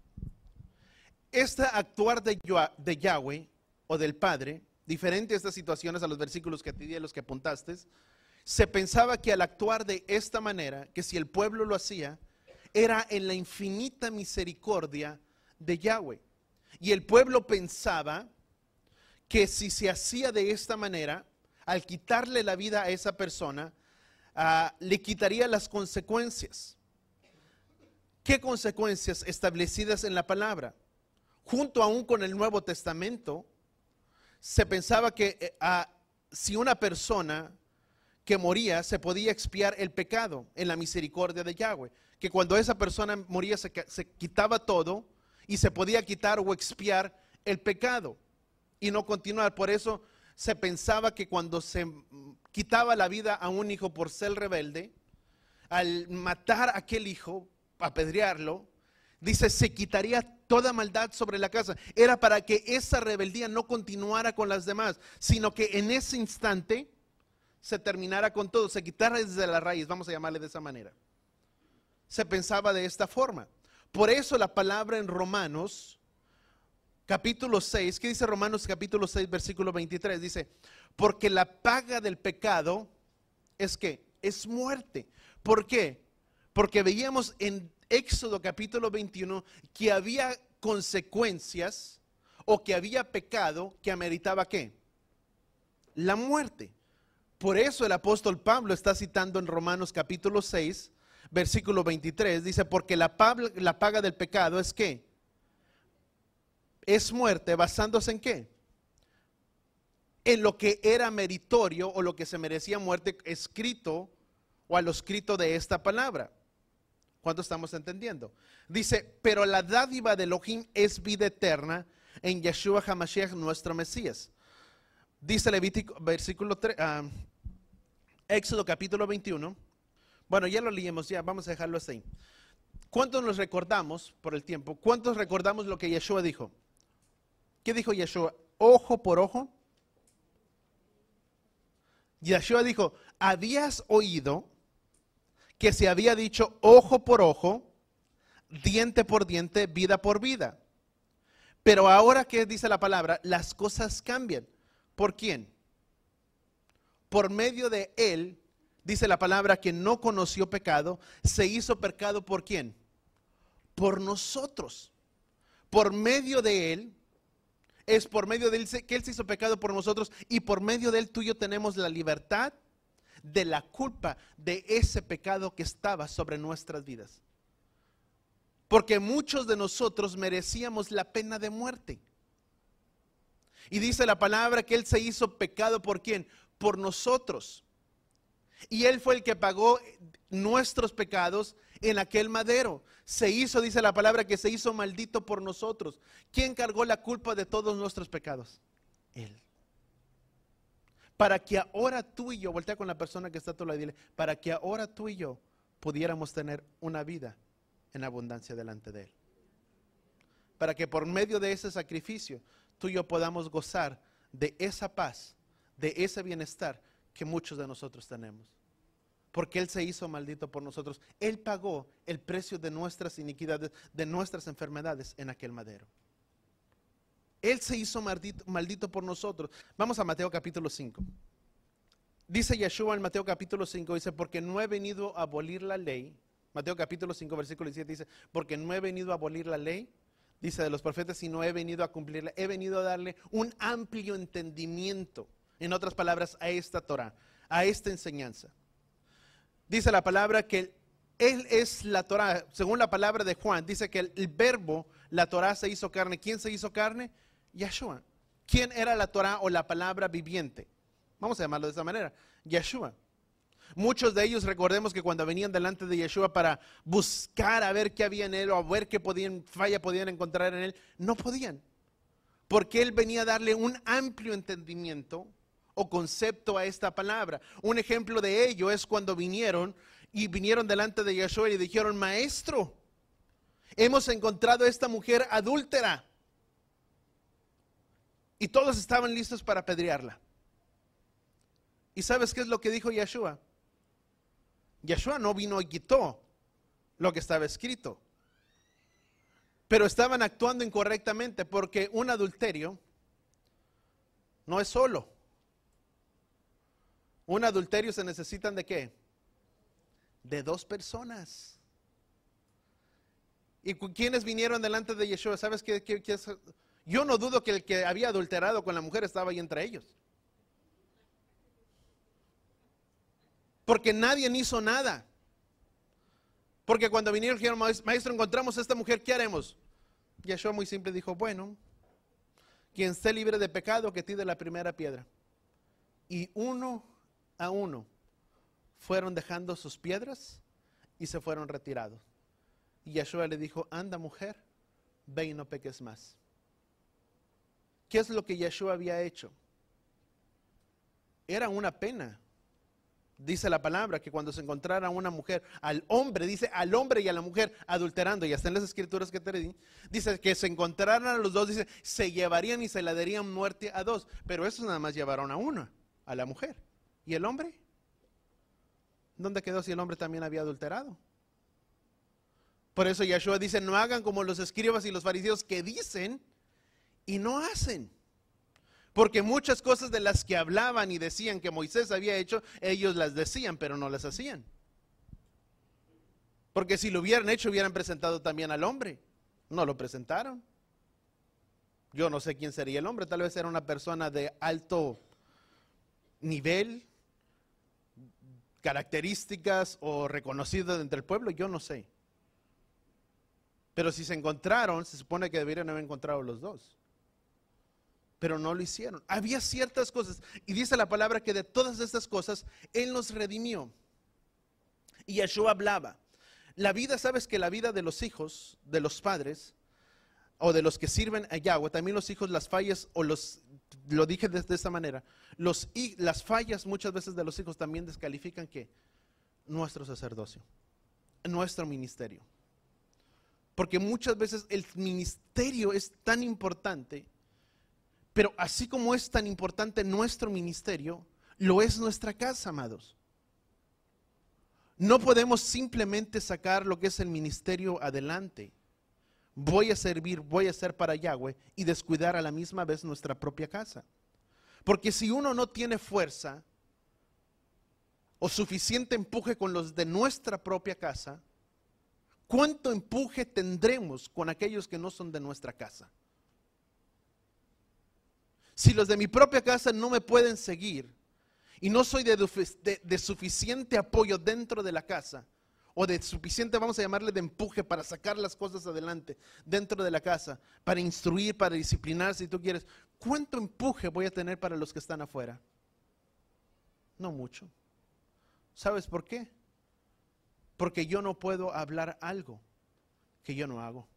Este actuar de Yahweh o del Padre, diferente a estas situaciones, a los versículos que te di, a los que apuntaste, se pensaba que al actuar de esta manera, que si el pueblo lo hacía, era en la infinita misericordia de Yahweh. Y el pueblo pensaba que si se hacía de esta manera, al quitarle la vida a esa persona, le quitaría las consecuencias. ¿Qué consecuencias establecidas en la palabra? Junto aún con el Nuevo Testamento, se pensaba que si una persona que moría, se podía expiar el pecado en la misericordia de Yahweh. Que cuando esa persona moría se quitaba todo y se podía quitar o expiar el pecado y no continuar. Por eso se pensaba que cuando se quitaba la vida a un hijo por ser rebelde, al matar a aquel hijo, apedrearlo, dice, se quitaría toda maldad sobre la casa. Era para que esa rebeldía no continuara con las demás, sino que en ese instante se terminara con todo, se quitara desde la raíz, vamos a llamarle de esa manera. Se pensaba de esta forma. Por eso la palabra en Romanos capítulo 6, ¿qué dice Romanos capítulo 6 versículo 23? Dice, porque la paga del pecado es ¿qué? Es muerte. ¿Por qué? Porque veíamos en Éxodo capítulo 21 que había consecuencias o que había pecado que ameritaba ¿qué? La muerte. Por eso el apóstol Pablo está citando en Romanos capítulo 6, versículo 23, dice, porque la paga del pecado es ¿qué? Es muerte, basándose en ¿qué? En lo que era meritorio o lo que se merecía muerte escrito o a lo escrito de esta palabra. ¿Cuánto estamos entendiendo? Dice, pero la dádiva de Elohim es vida eterna en Yeshua HaMashiach, nuestro Mesías. Dice Levítico, versículo 3, Éxodo capítulo 21. Bueno, ya lo leímos, ya vamos a dejarlo así. ¿Cuántos nos recordamos por el tiempo? ¿Cuántos recordamos lo que Yeshua dijo? ¿Qué dijo Yeshua? Ojo por ojo. Yeshua dijo, habías oído que se había dicho ojo por ojo, diente por diente, vida por vida. Pero ahora, ¿qué dice la palabra? Las cosas cambian. ¿Por quién? Por medio de él, dice la palabra, que no conoció pecado, se hizo pecado ¿por quién? Por nosotros. Por medio de él, es por medio de él que él se hizo pecado por nosotros y por medio de él tú y yo tenemos la libertad de la culpa de ese pecado que estaba sobre nuestras vidas. Porque muchos de nosotros merecíamos la pena de muerte. Y dice la palabra que él se hizo pecado ¿por quién? Por nosotros. Y él fue el que pagó nuestros pecados en aquel madero. Se hizo, dice la palabra, que se hizo maldito por nosotros. ¿Quién cargó la culpa de todos nuestros pecados? Él. Para que ahora tú y yo, voltea con la persona que está a tu lado y dile, para que ahora tú y yo pudiéramos tener una vida en abundancia delante de él. Para que por medio de ese sacrificio tú y yo podamos gozar de esa paz, de ese bienestar que muchos de nosotros tenemos. Porque él se hizo maldito por nosotros. Él pagó el precio de nuestras iniquidades, de nuestras enfermedades en aquel madero. Él se hizo maldito por nosotros. Vamos a Mateo capítulo 5. Dice Yeshua en Mateo capítulo 5, dice, porque no he venido a abolir la ley. Mateo capítulo 5, versículo 17 dice, porque no he venido a abolir la ley, dice de los profetas, sino he venido a cumplirla. He venido a darle un amplio entendimiento, en otras palabras, a esta Torah, a esta enseñanza. Dice la palabra que él es la Torah, según la palabra de Juan, dice que el verbo, la Torah se hizo carne. ¿Quién se hizo carne? Yeshua. ¿Quién era la Torah o la palabra viviente? Vamos a llamarlo de esa manera, Yeshua. Muchos de ellos, recordemos que cuando venían delante de Yeshua para buscar a ver qué había en él o a ver qué falla podían encontrar en él, no podían. Porque él venía a darle un amplio entendimiento o concepto a esta palabra. Un ejemplo de ello es cuando vinieron delante de Yeshua y le dijeron, maestro, hemos encontrado a esta mujer adúltera. Y todos estaban listos para apedrearla. ¿Y sabes qué es lo que dijo Yeshua? Yeshua no vino y quitó lo que estaba escrito. Pero estaban actuando incorrectamente porque un adulterio no es solo. Un adulterio se necesitan ¿de qué? De dos personas. ¿Y quiénes vinieron delante de Yeshua? ¿Sabes qué es? Yo no dudo que el que había adulterado con la mujer estaba ahí entre ellos. Porque nadie hizo nada. Porque cuando vinieron dijeron, maestro, encontramos a esta mujer, ¿qué haremos? Yeshua muy simple dijo, bueno, quien esté libre de pecado, que tire la primera piedra. Y uno a uno fueron dejando sus piedras y se fueron retirados. Y Yeshua le dijo, anda mujer, ve y no peques más. ¿Qué es lo que Yeshua había hecho? Era una pena. Dice la palabra que cuando se encontrara una mujer, al hombre, dice al hombre y a la mujer adulterando, y hasta en las escrituras que te di, dice que se encontraran a los dos, dice, se llevarían y se le darían muerte a dos, pero esos nada más llevaron a una, a la mujer. ¿Y el hombre? ¿Dónde quedó si el hombre también había adulterado? Por eso Yeshua dice, no hagan como los escribas y los fariseos que dicen y no hacen. Porque muchas cosas de las que hablaban y decían que Moisés había hecho, ellos las decían, pero no las hacían. Porque si lo hubieran hecho, hubieran presentado también al hombre. No lo presentaron. Yo no sé quién sería el hombre, tal vez era una persona de alto nivel, características o reconocido entre el pueblo, yo no sé. Pero si se encontraron, se supone que deberían haber encontrado los dos. Pero no lo hicieron. Había ciertas cosas, y dice la palabra que de todas estas cosas, Él nos redimió. Y Yeshua hablaba. La vida, sabes que la vida de los hijos, de los padres, o de los que sirven a Yahweh, también los hijos, las fallas, lo dije de esta manera, las fallas muchas veces de los hijos también descalifican que nuestro sacerdocio, nuestro ministerio. Porque muchas veces el ministerio es tan importante, pero así como es tan importante nuestro ministerio, lo es nuestra casa, amados. No podemos simplemente sacar lo que es el ministerio adelante. Voy a servir, voy a ser para Yahweh y descuidar a la misma vez nuestra propia casa. Porque si uno no tiene fuerza o suficiente empuje con los de nuestra propia casa, ¿cuánto empuje tendremos con aquellos que no son de nuestra casa? Si los de mi propia casa no me pueden seguir y no soy de suficiente apoyo dentro de la casa, o de suficiente, vamos a llamarle, de empuje para sacar las cosas adelante dentro de la casa, para instruir, para disciplinar, si tú quieres, ¿cuánto empuje voy a tener para los que están afuera? No mucho. ¿Sabes por qué? Porque yo no puedo hablar algo que yo no hago.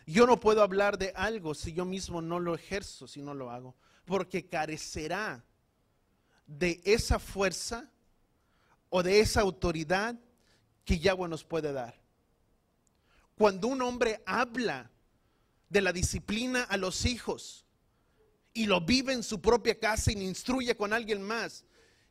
Yo no puedo hablar de algo si yo mismo no lo ejerzo, si no lo hago, porque carecerá de esa fuerza o de esa autoridad que Yahweh nos puede dar. Cuando un hombre habla de la disciplina a los hijos y lo vive en su propia casa y le instruye con alguien más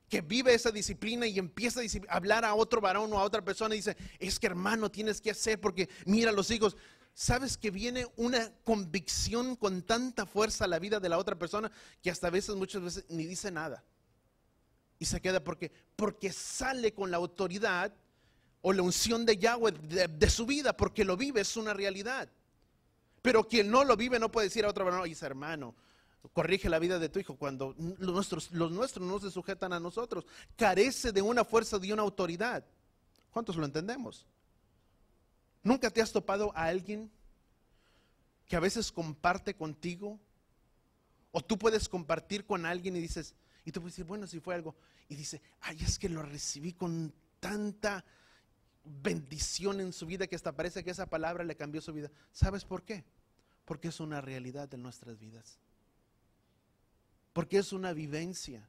que vive esa disciplina y empieza a hablar a otro varón o a otra persona y dice, es que hermano tienes que hacer porque mira a los hijos. ¿Sabes que viene una convicción con tanta fuerza a la vida de la otra persona que hasta muchas veces ni dice nada? Y se queda porque sale con la autoridad o la unción de Yahweh de su vida, porque lo vive, es una realidad. Pero quien no lo vive no puede decir a otro hermano, oye hermano, corrige la vida de tu hijo, cuando los nuestros no se sujetan a nosotros. Carece de una fuerza, de una autoridad. ¿Cuántos lo entendemos? ¿Nunca te has topado a alguien que a veces comparte contigo? O tú puedes compartir con alguien y dices, y tú puedes decir, bueno, si fue algo, y dice, ay, es que lo recibí con tanta bendición en su vida que hasta parece que esa palabra le cambió su vida. ¿Sabes por qué? Porque es una realidad en nuestras vidas. Porque es una vivencia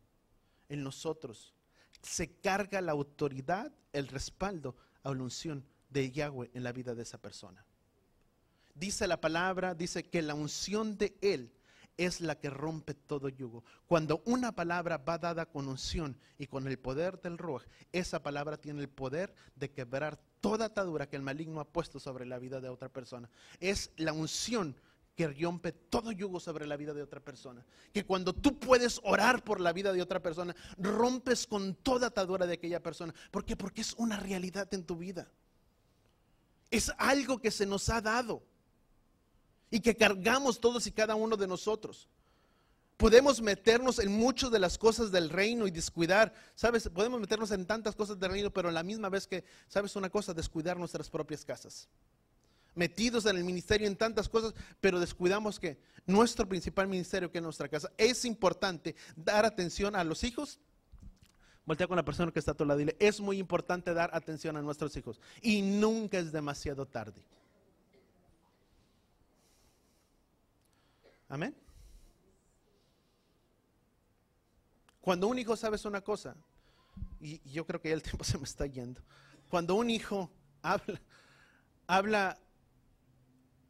en nosotros. Se carga la autoridad, el respaldo a la unción de Yahweh en la vida de esa persona. Dice la palabra, dice que la unción de Él es la que rompe todo yugo. Cuando una palabra va dada con unción y con el poder del Ruach, esa palabra tiene el poder de quebrar toda atadura que el maligno ha puesto sobre la vida de otra persona. Es la unción que rompe todo yugo sobre la vida de otra persona. Que cuando tú puedes orar por la vida de otra persona, rompes con toda atadura de aquella persona. ¿Por qué? Porque es una realidad en tu vida. Es algo que se nos ha dado y que cargamos todos y cada uno de nosotros. Podemos meternos en muchas de las cosas del reino y descuidar, ¿sabes? Podemos meternos en tantas cosas del reino, pero a la misma vez que, ¿sabes una cosa? Descuidar nuestras propias casas. Metidos en el ministerio en tantas cosas, pero descuidamos que nuestro principal ministerio, que es nuestra casa. Es importante dar atención a los hijos. Voltea con la persona que está a tu lado y dile, es muy importante dar atención a nuestros hijos y nunca es demasiado tarde. Amén. Cuando un hijo, sabes una cosa, y yo creo que ya el tiempo se me está yendo. Cuando un hijo habla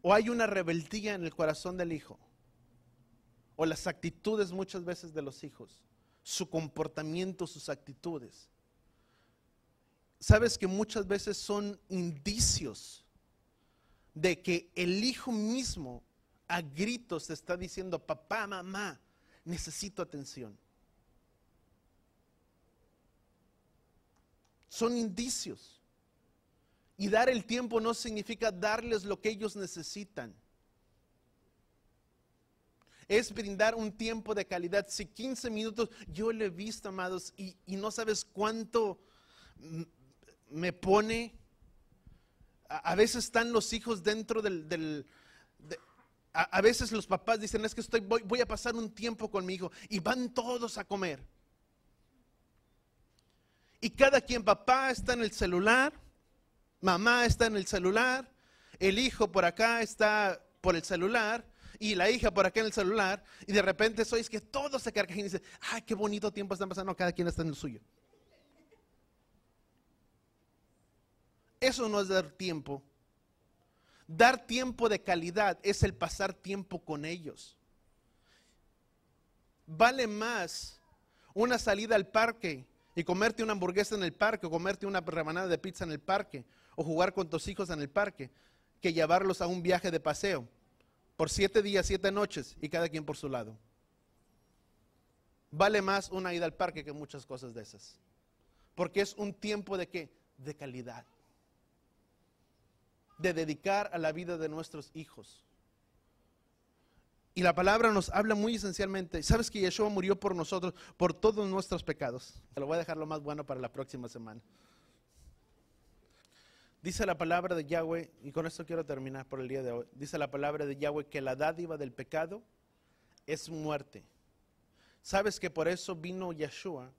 o hay una rebeldía en el corazón del hijo, o las actitudes muchas veces de los hijos, su comportamiento, sus actitudes, sabes que muchas veces son indicios de que el hijo mismo a gritos está diciendo, papá, mamá, necesito atención. Son indicios. Y dar el tiempo no significa darles lo que ellos necesitan. Es brindar un tiempo de calidad. Si 15 minutos, yo lo he visto, amados, y no sabes cuánto me pone. A veces están los hijos dentro a veces los papás dicen, es que voy a pasar un tiempo con mi hijo, y van todos a comer. Y cada quien, papá está en el celular, mamá está en el celular, el hijo por acá está por el celular, y la hija por acá en el celular, y de repente sois que todos se carcajean y dicen, ay, qué bonito tiempo están pasando, cada quien está en el suyo. Eso no es dar tiempo. Dar tiempo de calidad es el pasar tiempo con ellos. Vale más una salida al parque y comerte una hamburguesa en el parque, o comerte una rebanada de pizza en el parque, o jugar con tus hijos en el parque, que llevarlos a un viaje de paseo por 7 días, 7 noches, y cada quien por su lado. Vale más una ida al parque que muchas cosas de esas. Porque es un tiempo de ¿qué? De calidad. De dedicar a la vida de nuestros hijos. Y la palabra nos habla muy esencialmente. ¿Sabes que Yeshua murió por nosotros, por todos nuestros pecados? Te lo voy a dejar lo más bueno para la próxima semana. Dice la palabra de Yahweh, y con esto quiero terminar por el día de hoy. Dice la palabra de Yahweh que la dádiva del pecado es muerte. ¿Sabes que por eso vino Yeshua,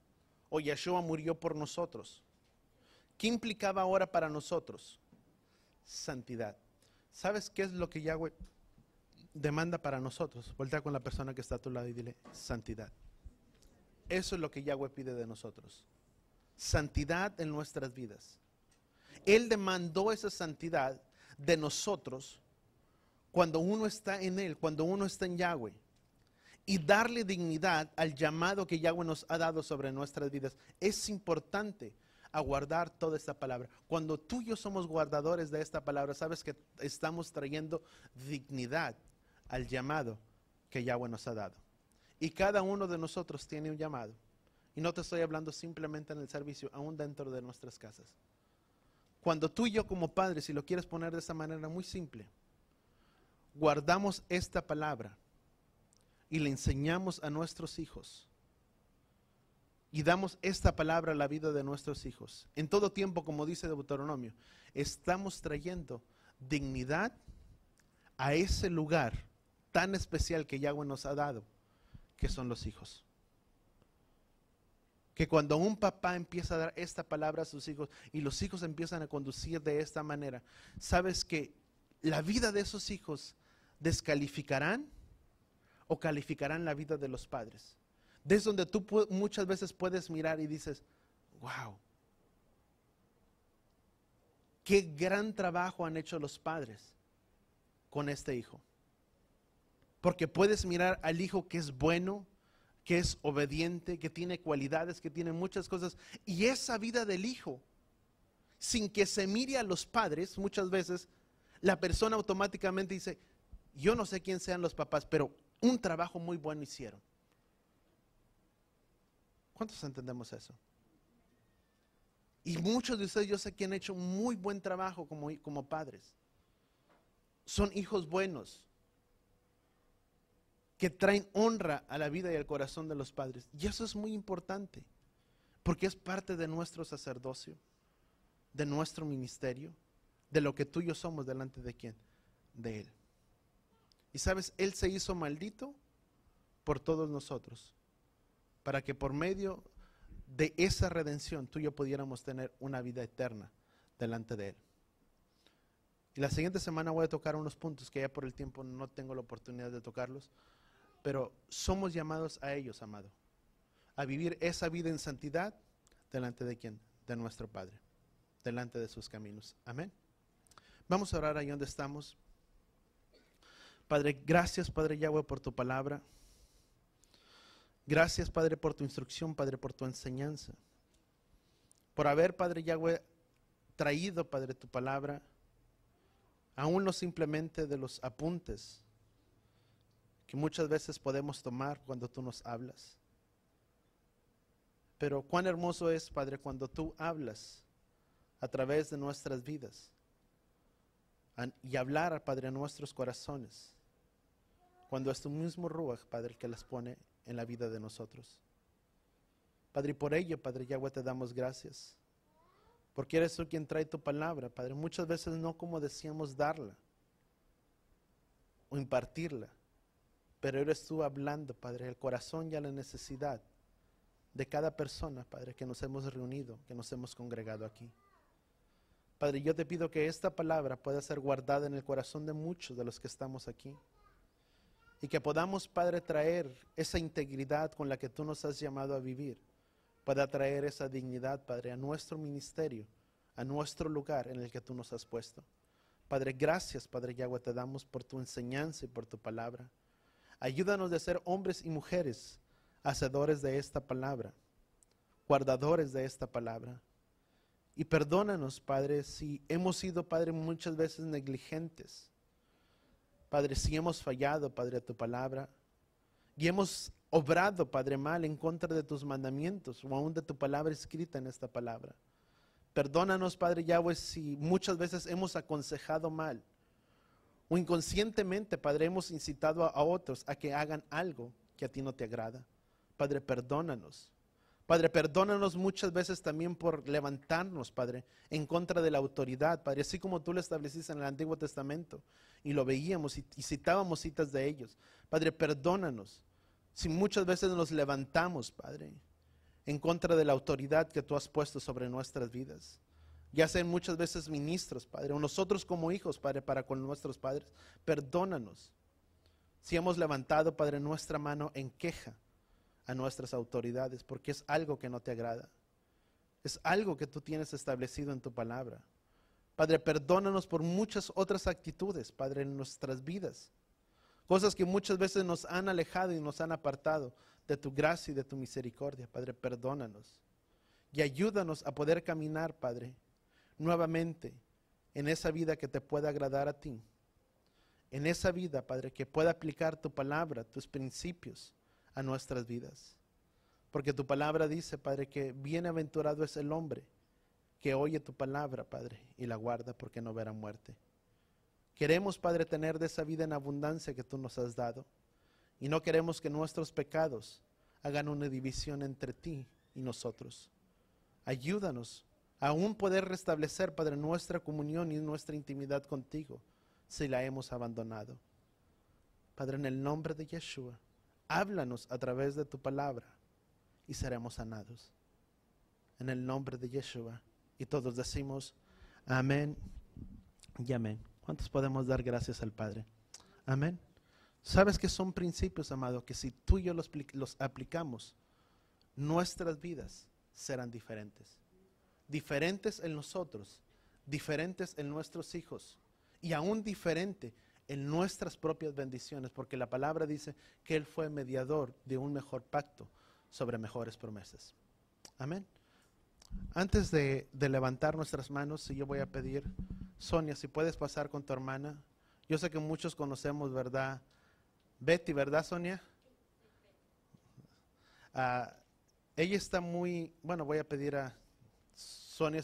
o Yeshua murió por nosotros? ¿Qué implicaba ahora para nosotros? Santidad. ¿Sabes qué es lo que Yahweh demanda para nosotros? Voltea con la persona que está a tu lado y dile, santidad. Eso es lo que Yahweh pide de nosotros. Santidad en nuestras vidas. Él demandó esa santidad de nosotros cuando uno está en Él, cuando uno está en Yahweh. Y darle dignidad al llamado que Yahweh nos ha dado sobre nuestras vidas. Es importante aguardar toda esta palabra. Cuando tú y yo somos guardadores de esta palabra, sabes que estamos trayendo dignidad al llamado que Yahweh nos ha dado. Y cada uno de nosotros tiene un llamado. Y no te estoy hablando simplemente en el servicio, aún dentro de nuestras casas. Cuando tú y yo como padres, si lo quieres poner de esa manera muy simple, guardamos esta palabra y le enseñamos a nuestros hijos y damos esta palabra a la vida de nuestros hijos, en todo tiempo, como dice Deuteronomio, estamos trayendo dignidad a ese lugar tan especial que Yahweh nos ha dado, que son los hijos. Que cuando un papá empieza a dar esta palabra a sus hijos y los hijos empiezan a conducir de esta manera, sabes que la vida de esos hijos descalificarán o calificarán la vida de los padres. Desde donde tú muchas veces puedes mirar y dices, wow, qué gran trabajo han hecho los padres con este hijo. Porque puedes mirar al hijo que es bueno, que es obediente, que tiene cualidades, que tiene muchas cosas, y esa vida del hijo, sin que se mire a los padres, muchas veces la persona automáticamente dice, yo no sé quién sean los papás, pero un trabajo muy bueno hicieron. ¿Cuántos entendemos eso? Y muchos de ustedes yo sé que han hecho un muy buen trabajo como padres. Son hijos buenos, que traen honra a la vida y al corazón de los padres. Y eso es muy importante, porque es parte de nuestro sacerdocio, de nuestro ministerio, de lo que tú y yo somos delante de ¿quién? De Él. Y sabes, Él se hizo maldito por todos nosotros, para que por medio de esa redención tú y yo pudiéramos tener una vida eterna delante de Él. Y la siguiente semana voy a tocar unos puntos que ya por el tiempo no tengo la oportunidad de tocarlos, pero somos llamados a ellos, amado, a vivir esa vida en santidad delante de ¿quién? De nuestro Padre, delante de sus caminos. Amén. Vamos a orar ahí donde estamos. Padre, gracias, Padre Yahweh, por tu palabra. Gracias, Padre, por tu instrucción, Padre, por tu enseñanza. Por haber, Padre Yahweh, traído, Padre, tu palabra, aún no simplemente de los apuntes que muchas veces podemos tomar cuando tú nos hablas. Pero cuán hermoso es, Padre, cuando tú hablas a través de nuestras vidas y hablar, Padre, a nuestros corazones, cuando es tu mismo Ruach, Padre, el que las pone en la vida de nosotros. Padre, y por ello, Padre Yahweh, te damos gracias, porque eres tú quien trae tu palabra, Padre, muchas veces no como decíamos darla o impartirla, pero eres tú hablando, Padre, el corazón y a la necesidad de cada persona, Padre, que nos hemos reunido, que nos hemos congregado aquí. Padre, yo te pido que esta palabra pueda ser guardada en el corazón de muchos de los que estamos aquí, y que podamos, Padre, traer esa integridad con la que tú nos has llamado a vivir, pueda traer esa dignidad, Padre, a nuestro ministerio, a nuestro lugar en el que tú nos has puesto. Padre, gracias, Padre Yahweh, te damos por tu enseñanza y por tu palabra. Ayúdanos de ser hombres y mujeres hacedores de esta palabra, guardadores de esta palabra. Y perdónanos, Padre, si hemos sido, Padre, muchas veces negligentes. Padre, si hemos fallado, Padre, a tu palabra y hemos obrado, Padre, mal en contra de tus mandamientos o aún de tu palabra escrita en esta palabra. Perdónanos, Padre Yahweh, si muchas veces hemos aconsejado mal o inconscientemente, Padre, hemos incitado a otros a que hagan algo que a ti no te agrada. Padre, perdónanos. Padre, perdónanos muchas veces también por levantarnos, Padre, en contra de la autoridad, Padre, así como tú lo estableciste en el Antiguo Testamento y lo veíamos y citábamos citas de ellos. Padre, perdónanos si muchas veces nos levantamos, Padre, en contra de la autoridad que tú has puesto sobre nuestras vidas. Ya sean muchas veces ministros, Padre, o nosotros como hijos, Padre, para con nuestros padres. Perdónanos si hemos levantado, Padre, nuestra mano en queja a nuestras autoridades, porque es algo que no te agrada. Es algo que tú tienes establecido en tu palabra. Padre, perdónanos por muchas otras actitudes, Padre, en nuestras vidas. Cosas que muchas veces nos han alejado y nos han apartado de tu gracia y de tu misericordia. Padre, perdónanos. Y ayúdanos a poder caminar, Padre, nuevamente en esa vida que te pueda agradar a ti. En esa vida, Padre, que pueda aplicar tu palabra, tus principios a nuestras vidas. Porque tu palabra dice, Padre, que bienaventurado es el hombre que oye tu palabra, Padre, y la guarda, porque no verá muerte. Queremos, Padre, tener de esa vida en abundancia que tú nos has dado. Y no queremos que nuestros pecados hagan una división entre ti y nosotros. Ayúdanos a aún poder restablecer, Padre, nuestra comunión y nuestra intimidad contigo si la hemos abandonado. Padre, en el nombre de Yeshua, háblanos a través de tu palabra y seremos sanados. En el nombre de Yeshua. Y todos decimos amén y amén. ¿Cuántos podemos dar gracias al Padre? Amén. ¿Sabes que son principios, amado, que si tú y yo los aplicamos, nuestras vidas serán diferentes? Diferentes en nosotros, diferentes en nuestros hijos y aún diferente en nuestras propias bendiciones, porque la palabra dice que Él fue mediador de un mejor pacto sobre mejores promesas. Amén. Antes de levantar nuestras manos, si yo voy a pedir, Sonia, si puedes pasar con tu hermana. Yo sé que muchos conocemos, ¿verdad? Betty, ¿verdad, Sonia? Ella está muy, bueno, voy a pedir a Sonia